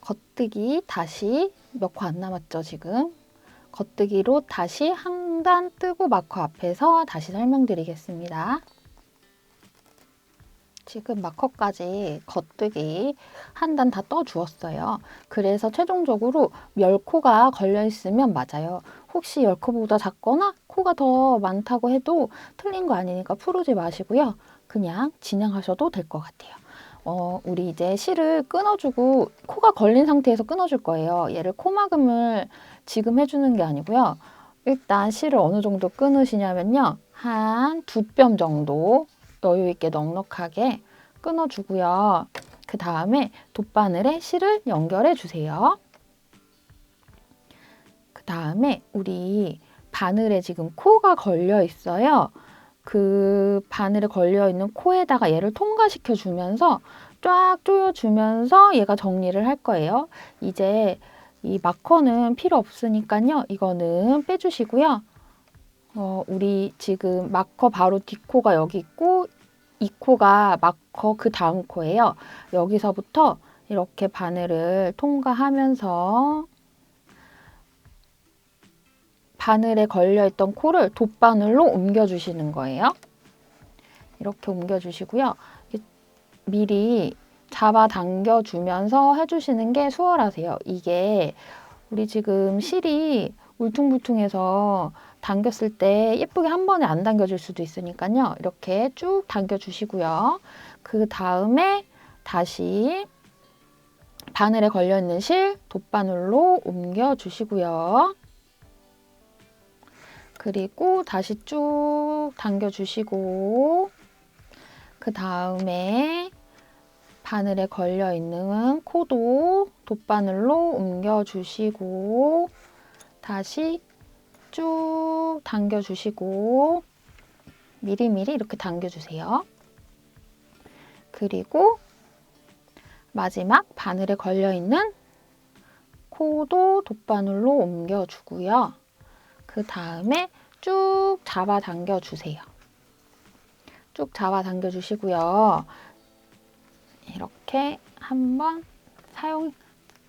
겉뜨기 다시 몇 코 안 남았죠, 지금? 겉뜨기로 다시 한 단 뜨고 마커 앞에서 다시 설명드리겠습니다. 지금 마커까지 겉뜨기 한 단 다 떠주었어요. 그래서 최종적으로 10코가 걸려있으면 맞아요. 혹시 10코보다 작거나 코가 더 많다고 해도 틀린 거 아니니까 풀지 마시고요. 그냥 진행하셔도 될 것 같아요. 우리 이제 실을 끊어주고 코가 걸린 상태에서 끊어줄 거예요. 얘를 코막음을 지금 해주는 게 아니고요. 일단 실을 어느 정도 끊으시냐면요. 한 2뼘 정도 여유 있게 넉넉하게 끊어주고요. 그 다음에 돗바늘에 실을 연결해 주세요. 그 다음에 우리 바늘에 지금 코가 걸려 있어요. 그 바늘에 걸려있는 코에다가 얘를 통과시켜 주면서 쫙 조여주면서 얘가 정리를 할 거예요. 이제 이 마커는 필요 없으니까요. 이거는 빼주시고요. 우리 지금 마커 바로 뒷코가 여기 있고 이 코가 마커 그 다음 코예요. 여기서부터 이렇게 바늘을 통과하면서 바늘에 걸려있던 코를 돗바늘로 옮겨주시는 거예요. 이렇게 옮겨주시고요. 미리 잡아당겨 주면서 해주시는 게 수월하세요. 이게 우리 지금 실이 울퉁불퉁해서 당겼을 때 예쁘게 한 번에 안 당겨질 수도 있으니까요. 이렇게 쭉 당겨주시고요. 그 다음에 다시 바늘에 걸려있는 실 돗바늘로 옮겨주시고요. 그리고 다시 쭉 당겨주시고 그 다음에 바늘에 걸려있는 코도 돗바늘로 옮겨주시고 다시 쭉 당겨주시고 미리미리 이렇게 당겨주세요. 그리고 마지막 바늘에 걸려있는 코도 돗바늘로 옮겨주고요. 그 다음에 쭉 잡아 당겨주세요. 쭉 잡아 당겨주시고요. 이렇게 한번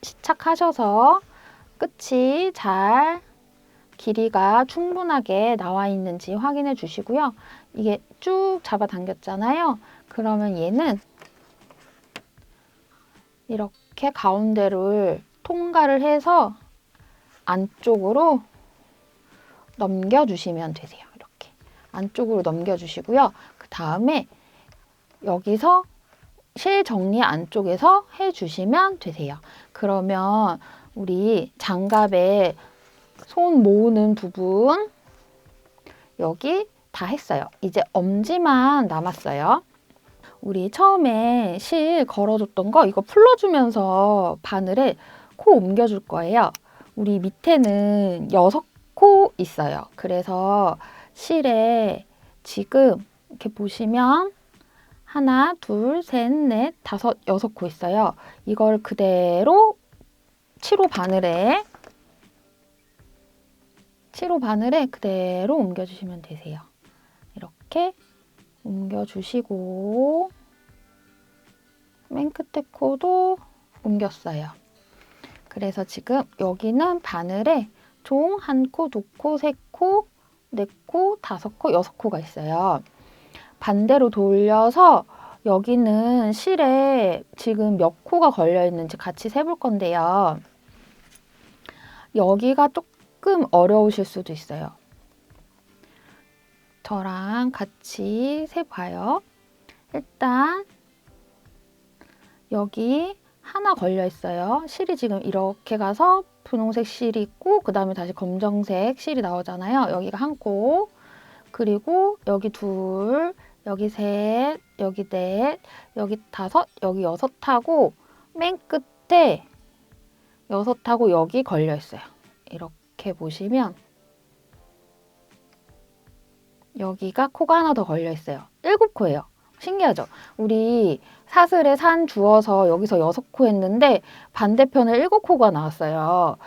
시착하셔서 끝이 잘 길이가 충분하게 나와 있는지 확인해 주시고요. 이게 쭉 잡아 당겼잖아요. 그러면 얘는 이렇게 가운데를 통과를 해서 안쪽으로 넘겨주시면 되세요. 이렇게 안쪽으로 넘겨주시고요. 그 다음에 여기서 실 정리 안쪽에서 해주시면 되세요. 그러면 우리 장갑에 손 모으는 부분 여기 다 했어요. 이제 엄지만 남았어요. 우리 처음에 실 걸어줬던 거 이거 풀러주면서 바늘에 코 옮겨줄 거예요. 우리 밑에는 6코 있어요. 그래서 실에 지금 이렇게 보시면 하나, 둘, 셋, 넷, 다섯, 6코 있어요. 이걸 그대로 7호 바늘에 그대로 옮겨주시면 되세요. 이렇게 옮겨주시고 맨 끝에 코도 옮겼어요. 그래서 지금 여기는 바늘에 총 1코, 2코, 3코, 4코, 5코, 6코가 있어요. 반대로 돌려서 여기는 실에 지금 몇 코가 걸려 있는지 같이 세볼 건데요. 여기가 조금 어려우실 수도 있어요. 저랑 같이 세봐요. 일단 여기 하나 걸려 있어요. 실이 지금 이렇게 가서 분홍색 실이 있고 그 다음에 다시 검정색 실이 나오잖아요. 여기가 한 코, 그리고 여기 둘, 여기 셋, 여기 넷, 여기 다섯, 여기 여섯 하고 맨 끝에 여섯 하고 여기 걸려 있어요. 이렇게 보시면 여기가 코가 하나 더 걸려 있어요. 7코예요. 신기하죠? 우리 사슬에 산 주어서 여기서 6코 했는데 반대편에 7코가 나왔어요.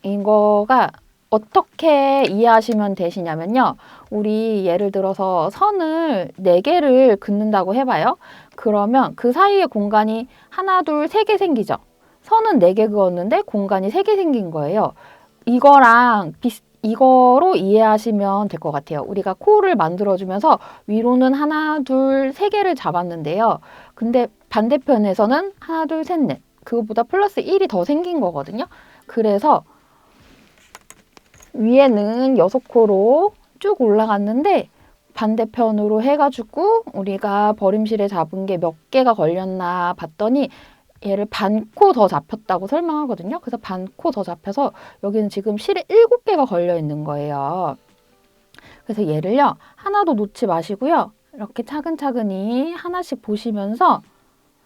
이거가 어떻게 이해하시면 되시냐면요. 우리 예를 들어서 선을 4개를 긋는다고 해봐요. 그러면 그 사이에 공간이 하나, 둘, 3개 생기죠. 선은 4개 그었는데 공간이 3개 생긴 거예요. 이거로 이해하시면 될 것 같아요. 우리가 코를 만들어주면서 위로는 하나, 둘, 3개를 잡았는데요. 근데 반대편에서는 하나, 둘, 셋, 넷. 그것보다 플러스 1이 더 생긴 거거든요. 그래서 위에는 6코로 쭉 올라갔는데 반대편으로 해가지고 우리가 버림실에 잡은 게 몇 개가 걸렸나 봤더니 얘를 반 코 더 잡혔다고 설명하거든요. 그래서 반 코 더 잡혀서 여기는 지금 실에 7개가 걸려 있는 거예요. 그래서 얘를요, 하나도 놓지 마시고요. 이렇게 차근차근히 하나씩 보시면서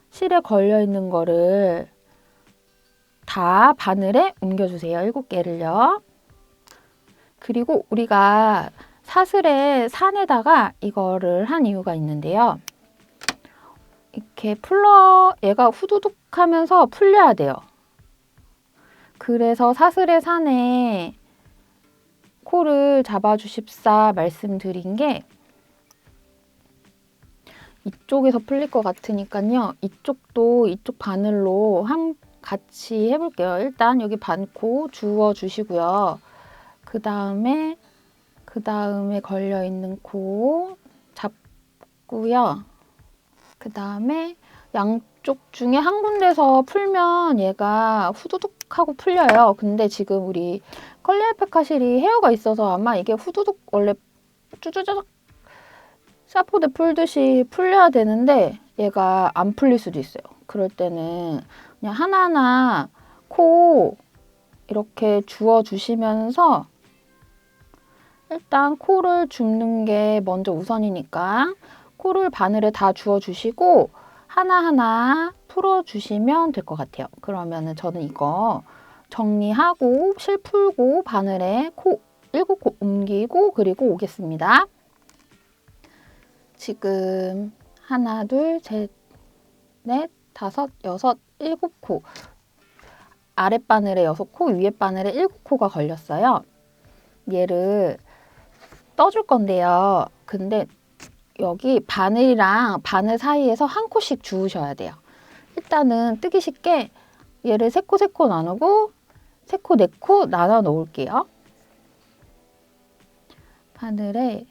실에 걸려 있는 거를 다 바늘에 옮겨주세요. 7개를요. 그리고 우리가 사슬의 산에다가 이거를 한 이유가 있는데요. 이렇게 얘가 후두둑 하면서 풀려야 돼요. 그래서 사슬의 산에 코를 잡아주십사 말씀드린 게 이쪽에서 풀릴 것 같으니까요. 이쪽도 이쪽 바늘로 같이 해볼게요. 일단 여기 반코 주워주시고요. 그 다음에 걸려있는 코 잡고요. 그 다음에 양쪽 중에 한 군데서 풀면 얘가 후두둑 하고 풀려요. 근데 지금 우리 컬리 알파카 실이 헤어가 있어서 아마 이게 후두둑 원래 쭈쭈쭈 사포대 풀듯이 풀려야 되는데 얘가 안 풀릴 수도 있어요. 그럴 때는 그냥 하나하나 코 이렇게 주워주시면서 일단 코를 줍는 게 먼저 우선이니까 코를 바늘에 다 주워주시고 하나하나 풀어주시면 될 것 같아요. 그러면은 저는 이거 정리하고 실 풀고 바늘에 7코 옮기고 그리고 오겠습니다. 지금 하나, 둘, 셋, 넷, 다섯, 여섯, 7코 아랫바늘에 6코, 위에바늘에 7코가 걸렸어요. 얘를 떠줄 건데요. 근데 여기 바늘이랑 바늘 사이에서 한 코씩 주우셔야 돼요. 일단은 뜨기 쉽게 얘를 3코 나누고 3코, 4코 나눠 놓을게요. 바늘에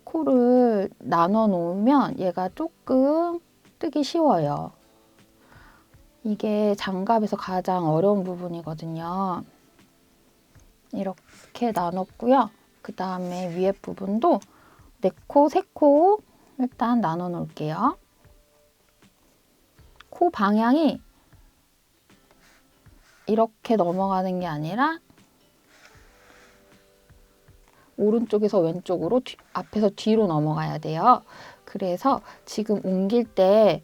코를 나눠 놓으면 얘가 조금 뜨기 쉬워요. 이게 장갑에서 가장 어려운 부분이거든요. 이렇게 나눴고요. 그 다음에 위에 부분도 4코, 3코 일단 나눠 놓을게요. 코 방향이 이렇게 넘어가는 게 아니라 오른쪽에서 왼쪽으로 앞에서 뒤로 넘어가야 돼요. 그래서 지금 옮길 때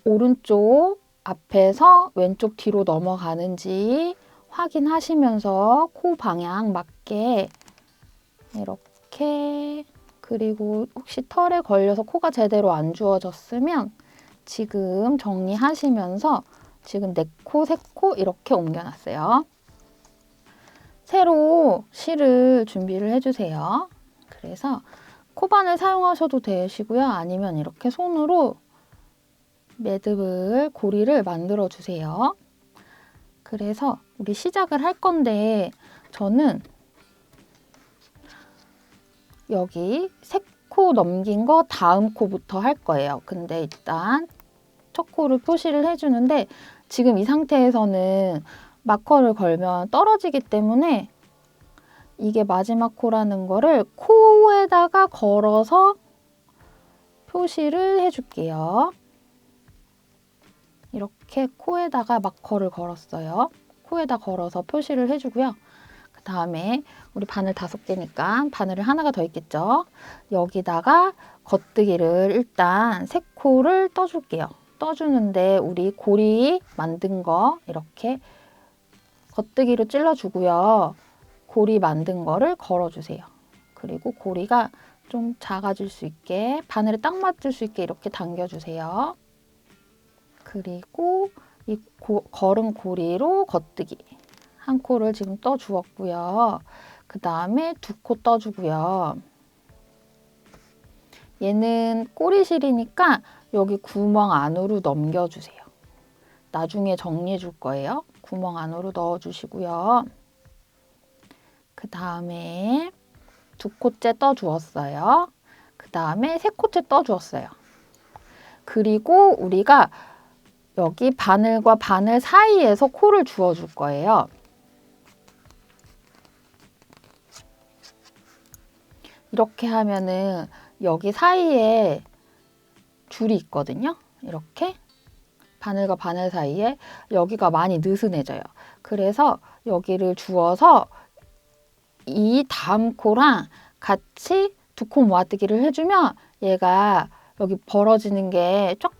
오른쪽 앞에서 왼쪽 뒤로 넘어가는지 확인하시면서 코 방향 맞게 이렇게, 그리고 혹시 털에 걸려서 코가 제대로 안 주워졌으면 지금 정리하시면서 지금 4코, 3코 이렇게 옮겨놨어요. 새로 실을 준비를 해주세요. 그래서 코바늘 사용하셔도 되시고요. 아니면 이렇게 손으로 매듭을, 고리를 만들어 주세요. 그래서 우리 시작을 할 건데 저는 여기 3코 넘긴 거 다음 코부터 할 거예요. 근데 일단 첫 코를 표시를 해주는데 지금 이 상태에서는 마커를 걸면 떨어지기 때문에 이게 마지막 코라는 거를 코에다가 걸어서 표시를 해줄게요. 이렇게 코에다가 마커를 걸었어요. 코에다 걸어서 표시를 해주고요. 그 다음에 우리 바늘 5개니까 바늘을 하나가 더 있겠죠. 여기다가 겉뜨기를 일단 3코를 떠줄게요. 떠주는데 우리 고리 만든 거 이렇게 겉뜨기로 찔러주고요. 고리 만든 거를 걸어주세요. 그리고 고리가 좀 작아질 수 있게 바늘에 딱 맞을 수 있게 이렇게 당겨주세요. 그리고 이 걸은 고리로 겉뜨기 한 코를 지금 떠주었고요. 그 다음에 2코 떠주고요. 얘는 꼬리실이니까 여기 구멍 안으로 넘겨주세요. 나중에 정리해 줄 거예요. 구멍 안으로 넣어주시고요. 그 다음에 2코째 떠주었어요. 그 다음에 3코째 떠주었어요. 그리고 우리가 여기 바늘과 바늘 사이에서 코를 주워줄 거예요. 이렇게 하면은 여기 사이에 줄이 있거든요. 이렇게 바늘과 바늘 사이에 여기가 많이 느슨해져요. 그래서 여기를 주워서 이 다음 코랑 같이 2코 모아뜨기를 해주면 얘가 여기 벌어지는 게 쫙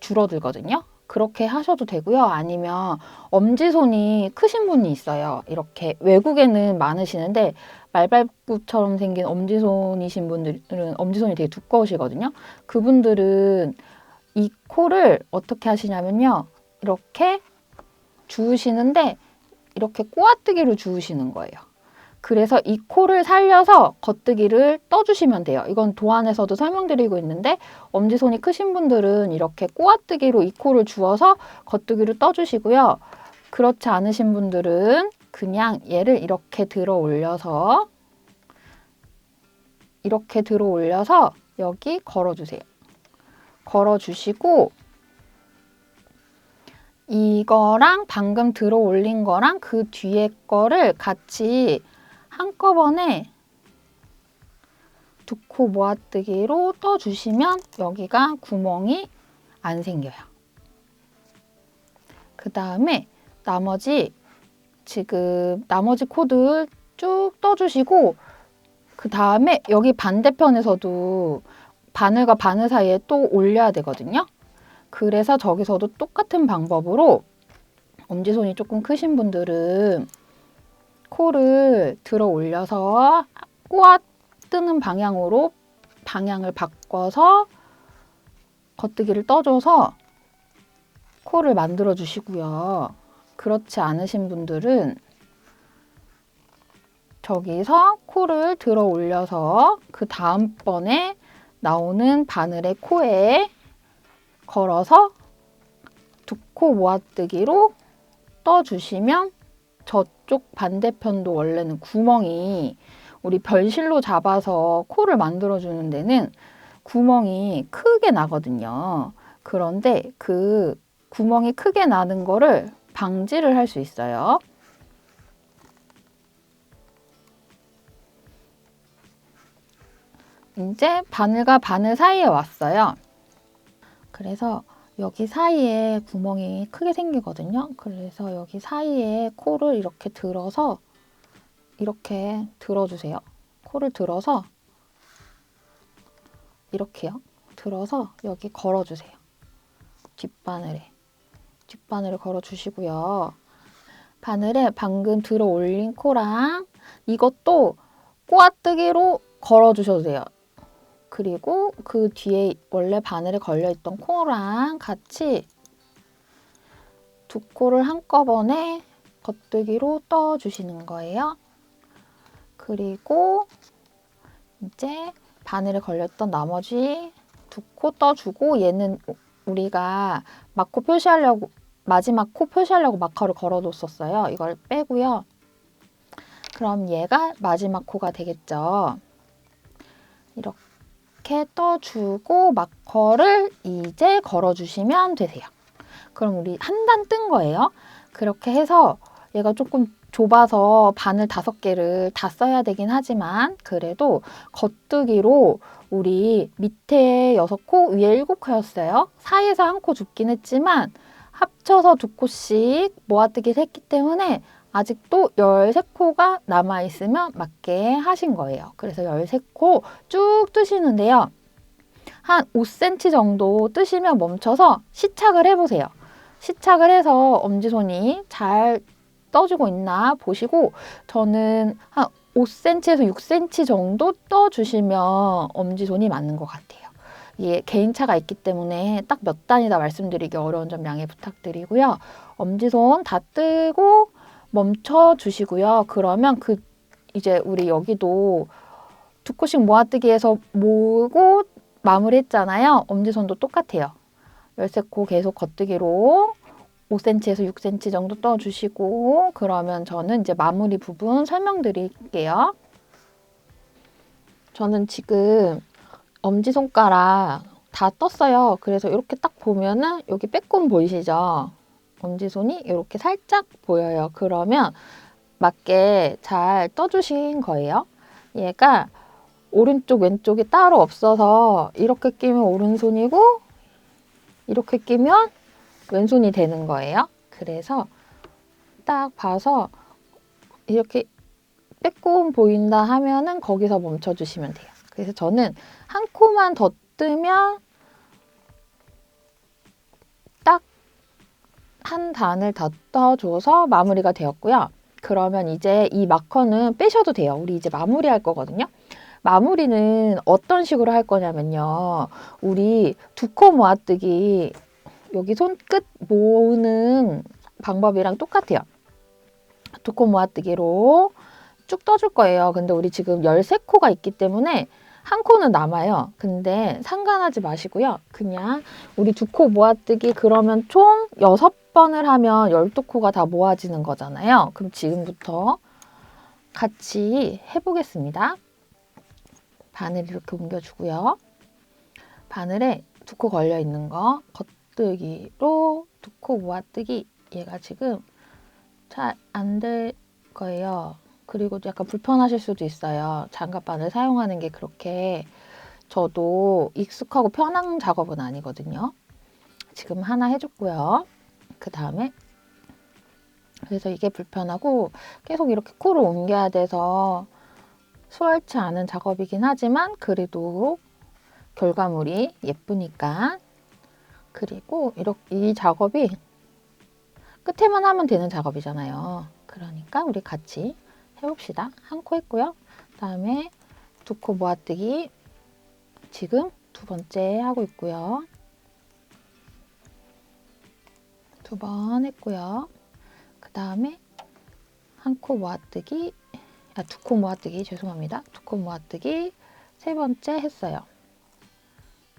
줄어들거든요. 그렇게 하셔도 되고요. 아니면 엄지손이 크신 분이 있어요. 이렇게 외국에는 많으시는데 말발굽처럼 생긴 엄지손이신 분들은 엄지손이 되게 두꺼우시거든요. 그분들은 이 코를 어떻게 하시냐면요. 이렇게 주우시는데 이렇게 꼬아뜨기로 주우시는 거예요. 그래서 이 코를 살려서 겉뜨기를 떠주시면 돼요. 이건 도안에서도 설명드리고 있는데 엄지손이 크신 분들은 이렇게 꼬아뜨기로 이 코를 주워서 겉뜨기로 떠주시고요. 그렇지 않으신 분들은 그냥 얘를 이렇게 들어 올려서 여기 걸어주세요. 걸어주시고 이거랑 방금 들어 올린 거랑 그 뒤에 거를 같이 한꺼번에 2코 모아뜨기로 떠주시면 여기가 구멍이 안 생겨요. 그 다음에 나머지 코들 쭉 떠주시고 그 다음에 여기 반대편에서도 바늘과 바늘 사이에 또 올려야 되거든요. 그래서 저기서도 똑같은 방법으로 엄지손이 조금 크신 분들은 코를 들어 올려서 꼬아 뜨는 방향으로 방향을 바꿔서 겉뜨기를 떠줘서 코를 만들어 주시고요. 그렇지 않으신 분들은 저기서 코를 들어 올려서 그 다음번에 나오는 바늘의 코에 걸어서 2코 모아뜨기로 떠주시면 저쪽 반대편도 원래는 구멍이 우리 별실로 잡아서 코를 만들어주는 데는 구멍이 크게 나거든요. 그런데 그 구멍이 크게 나는 거를 방지를 할 수 있어요. 이제 바늘과 바늘 사이에 왔어요. 그래서 여기 사이에 구멍이 크게 생기거든요. 그래서 여기 사이에 코를 이렇게 들어서 이렇게 들어주세요. 코를 들어서 이렇게요. 들어서 여기 걸어주세요. 뒷바늘을 걸어주시고요. 바늘에 방금 들어 올린 코랑 이것도 꼬아뜨기로 걸어주셔도 돼요. 그리고 그 뒤에 원래 바늘에 걸려있던 코랑 같이 2코를 한꺼번에 겉뜨기로 떠주시는 거예요. 그리고 이제 바늘에 걸렸던 나머지 2코 떠주고 얘는 우리가 마커 표시하려고 마지막 코 표시하려고 마커를 걸어뒀었어요. 이걸 빼고요. 그럼 얘가 마지막 코가 되겠죠. 이렇게 떠주고 마커를 이제 걸어주시면 되세요. 그럼 우리 한 단 뜬 거예요. 그렇게 해서 얘가 조금 좁아서 바늘 5개를 다 써야 되긴 하지만 그래도 겉뜨기로 우리 밑에 6코, 위에 7코였어요. 사이에서 1코 줍긴 했지만 합쳐서 2코씩 모아뜨기 했기 때문에 아직도 13코가 남아있으면 맞게 하신 거예요. 그래서 13코 쭉 뜨시는데요. 한 5cm 정도 뜨시면 멈춰서 시착을 해보세요. 시착을 해서 엄지손이 잘 떠주고 있나 보시고, 저는 한 5cm에서 6cm 정도 떠주시면 엄지손이 맞는 것 같아요. 이게 개인차가 있기 때문에 딱 몇 단이다 말씀드리기 어려운 점 양해 부탁드리고요. 엄지손 다 뜨고 멈춰 주시고요. 그러면 이제 우리 여기도 2코씩 모아뜨기해서 모으고 마무리했잖아요. 엄지손도 똑같아요. 13코 계속 겉뜨기로 5cm에서 6cm 정도 떠주시고, 그러면 저는 이제 마무리 부분 설명드릴게요. 저는 지금 엄지손가락 다 떴어요. 그래서 이렇게 딱 보면은 여기 빼꼼 보이시죠? 엄지손이 이렇게 살짝 보여요. 그러면 맞게 잘 떠주신 거예요. 얘가 오른쪽 왼쪽이 따로 없어서 이렇게 끼면 오른손이고 이렇게 끼면 왼손이 되는 거예요. 그래서 딱 봐서 이렇게 빼꼼 보인다 하면은 거기서 멈춰 주시면 돼요. 그래서 저는 한 코만 더 뜨면 딱 한 단을 더 떠줘서 마무리가 되었고요. 그러면 이제 이 마커는 빼셔도 돼요. 우리 이제 마무리할 거거든요. 마무리는 어떤 식으로 할 거냐면요. 우리 2코 모아뜨기 여기 손끝 모으는 방법이랑 똑같아요. 2코 모아뜨기로 쭉 떠줄 거예요. 근데 우리 지금 13코가 있기 때문에 한 코는 남아요. 근데 상관하지 마시고요. 그냥 우리 2코 모아뜨기 그러면 총 6번을 하면 12코가 다 모아지는 거잖아요. 그럼 지금부터 같이 해보겠습니다. 바늘 이렇게 옮겨주고요. 바늘에 2코 걸려있는 거 겉뜨기로 2코 모아뜨기. 얘가 지금 잘 안 될 거예요. 그리고 약간 불편하실 수도 있어요. 장갑바늘 사용하는 게 그렇게 저도 익숙하고 편한 작업은 아니거든요. 지금 하나 해줬고요. 그 다음에 그래서 이게 불편하고 계속 이렇게 코를 옮겨야 돼서 수월치 않은 작업이긴 하지만 그래도 결과물이 예쁘니까. 그리고 이렇게 이 작업이 끝에만 하면 되는 작업이잖아요. 그러니까 우리 같이 해봅시다. 한 코 했고요. 그다음에 2코 모아뜨기 지금 2번째 하고 있고요. 2번 했고요. 그 다음에 한 코 모아뜨기, 2코 모아뜨기 죄송합니다. 2코 모아뜨기 3번째 했어요.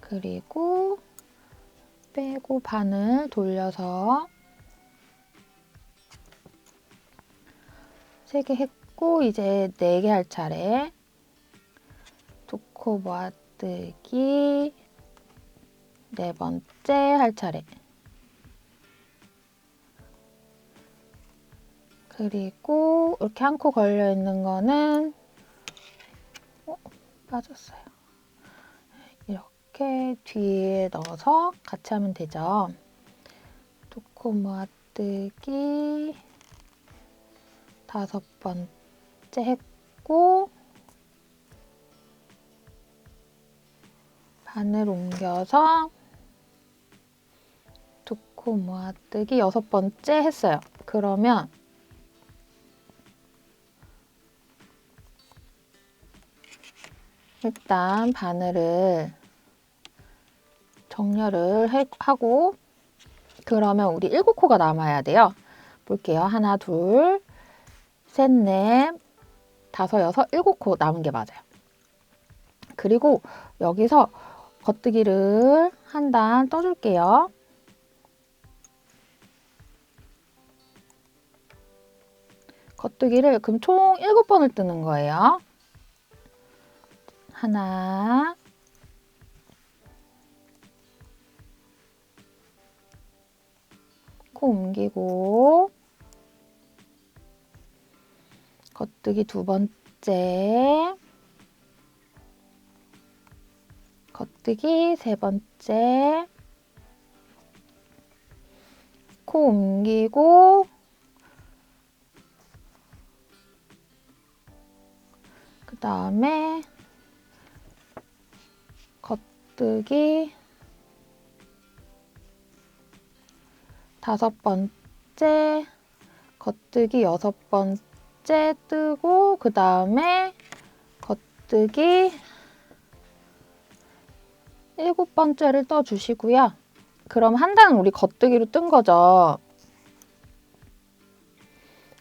그리고 빼고 바늘 돌려서 3개 했고 이제 4개 할 차례. 2코 모아뜨기 4번째 할 차례. 그리고 이렇게 한 코 걸려 있는 거는 빠졌어요. 이렇게 뒤에 넣어서 같이 하면 되죠. 2코 모아뜨기 5번째 했고 바늘 옮겨서 2코 모아뜨기 6번째 했어요. 그러면 일단 바늘을 정렬을 하고 그러면 우리 7코가 남아야 돼요. 볼게요. 하나, 둘, 셋, 넷, 5, 6, 7코 남은 게 맞아요. 그리고 여기서 겉뜨기를 한 단 떠줄게요. 겉뜨기를 그럼 총 7번을 뜨는 거예요. 하나, 코 옮기고 겉뜨기 2번째, 겉뜨기 3번째, 코 옮기고 그 다음에 겉뜨기 5번째, 겉뜨기 6번째 뜨고 그 다음에 겉뜨기 7번째를 떠주시고요. 그럼 한 단은 우리 겉뜨기로 뜬 거죠.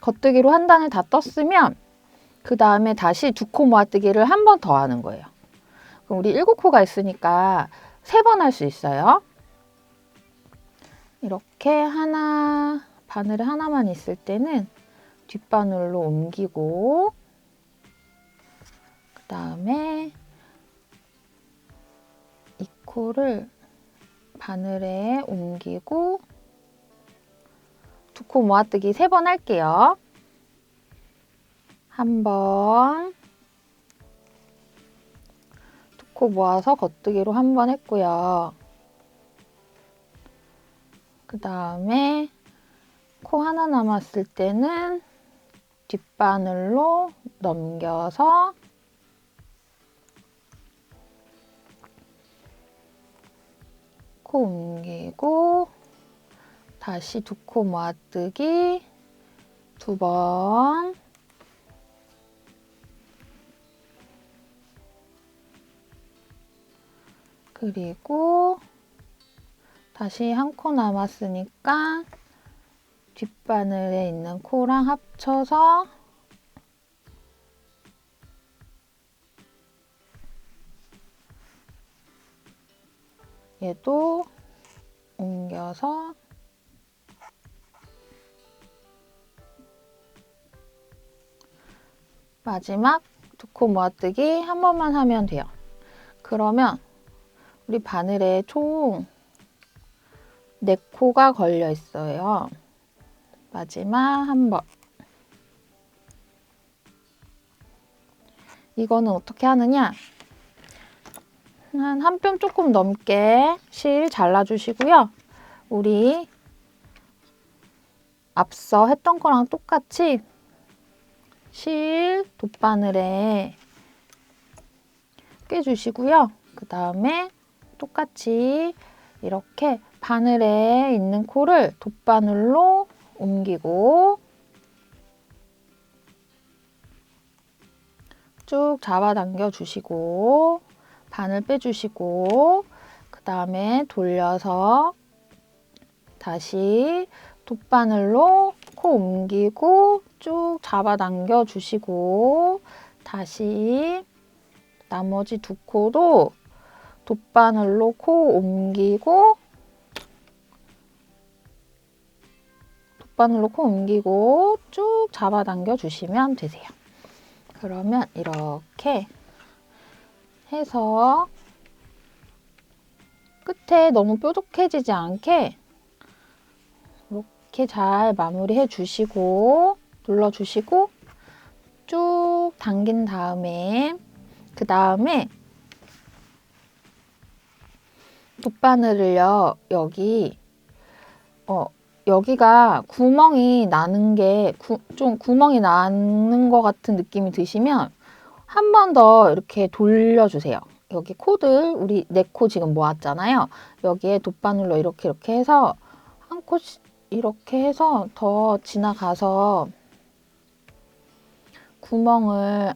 겉뜨기로 한 단을 다 떴으면 그 다음에 다시 2코 모아뜨기를 한 번 더 하는 거예요. 그럼 우리 7코가 있으니까 3번 할 수 있어요. 이렇게 하나, 바늘이 하나만 있을 때는 뒷바늘로 옮기고 그 다음에 이 코를 바늘에 옮기고 2코 모아뜨기 3번 할게요. 한 번, 2코 모아서 겉뜨기로 한 번 했고요. 그 다음에 코 하나 남았을 때는 뒷바늘로 넘겨서 코 옮기고 다시 2코 모아뜨기 2번, 그리고 다시 한 코 남았으니까 뒷바늘에 있는 코랑 합쳐서 얘도 옮겨서 마지막 2코 모아뜨기 한 번만 하면 돼요. 그러면 우리 바늘에 총 4코가 걸려 있어요. 마지막 한 번. 이거는 어떻게 하느냐? 한 뼘 조금 넘게 실 잘라주시고요. 우리 앞서 했던 거랑 똑같이 실 돗바늘에 꿰주시고요. 그 다음에 똑같이 이렇게 바늘에 있는 코를 돗바늘로 옮기고 쭉 잡아당겨 주시고 바늘 빼주시고 그 다음에 돌려서 다시 돗바늘로 코 옮기고 쭉 잡아당겨 주시고 다시 나머지 2코도 돗바늘로 코 옮기고 돗바늘로 코 옮기고 쭉 잡아당겨 주시면 되세요. 그러면 이렇게 해서 끝에 너무 뾰족해지지 않게 이렇게 잘 마무리해 주시고 눌러주시고 쭉 당긴 다음에 그 다음에 돗바늘을요 여기가 구멍이 나는 게 좀 구멍이 나는 것 같은 느낌이 드시면 한 번 더 이렇게 돌려주세요. 여기 코들 우리 4코 지금 모았잖아요. 여기에 돗바늘로 이렇게 해서 한 코 이렇게 해서 더 지나가서 구멍을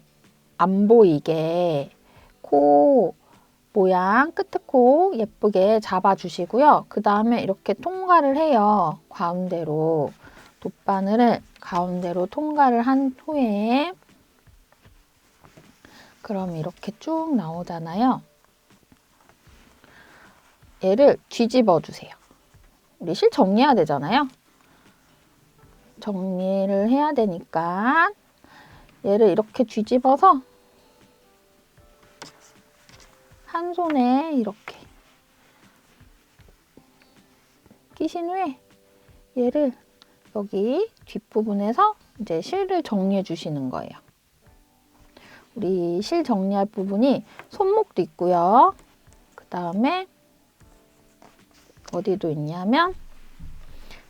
안 보이게 코 모양 끝에 코 예쁘게 잡아주시고요. 그 다음에 이렇게 통과를 해요. 가운데로 돗바늘을 가운데로 통과를 한 후에 그럼 이렇게 쭉 나오잖아요. 얘를 뒤집어 주세요. 우리 실 정리해야 되잖아요. 정리를 해야 되니까 얘를 이렇게 뒤집어서 한 손에 이렇게 끼신 후에 얘를 여기 뒷부분에서 이제 실을 정리해 주시는 거예요. 우리 실 정리할 부분이 손목도 있고요. 그 다음에 어디도 있냐면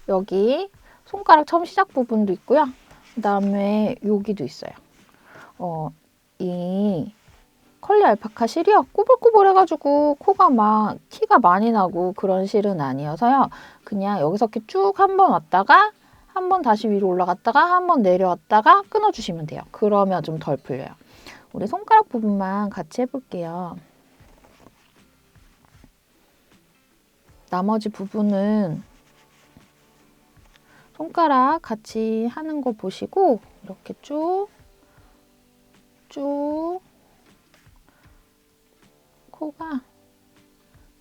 여기 손가락 처음 시작 부분도 있고요. 그 다음에 여기도 있어요. 이 컬리 알파카 실이요. 꾸불꾸불해가지고 코가 막 티가 많이 나고 그런 실은 아니어서요. 그냥 여기서 이렇게 쭉 한 번 왔다가 한 번 다시 위로 올라갔다가 한 번 내려왔다가 끊어주시면 돼요. 그러면 좀 덜 풀려요. 우리 손가락 부분만 같이 해볼게요. 나머지 부분은 손가락 같이 하는 거 보시고 이렇게 쭉 코가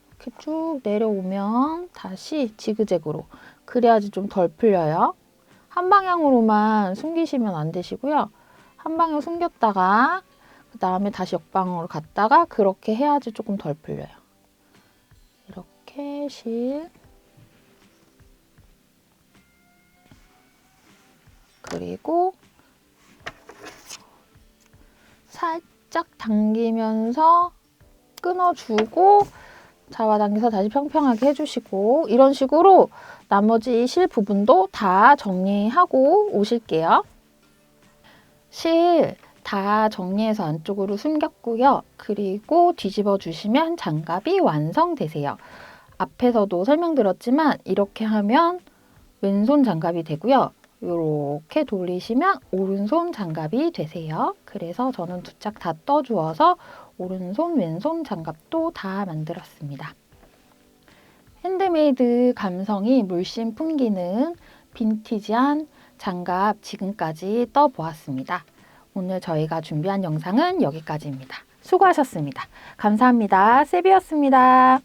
이렇게 쭉 내려오면 다시 지그재그로, 그래야지 좀 덜 풀려요. 한 방향으로만 숨기시면 안 되시고요. 한 방향 숨겼다가 그 다음에 다시 역방향으로 갔다가 그렇게 해야지 조금 덜 풀려요. 이렇게 실, 그리고 살짝 당기면서 끊어주고 잡아당겨서 다시 평평하게 해주시고, 이런 식으로 나머지 실 부분도 다 정리하고 오실게요. 실 다 정리해서 안쪽으로 숨겼고요. 그리고 뒤집어 주시면 장갑이 완성되세요. 앞에서도 설명드렸지만 이렇게 하면 왼손 장갑이 되고요. 이렇게 돌리시면 오른손 장갑이 되세요. 그래서 저는 두 짝 다 떠주어서 오른손, 왼손 장갑도 다 만들었습니다. 핸드메이드 감성이 물씬 풍기는 빈티지한 장갑 지금까지 떠보았습니다. 오늘 저희가 준비한 영상은 여기까지입니다. 수고하셨습니다. 감사합니다. 세비였습니다.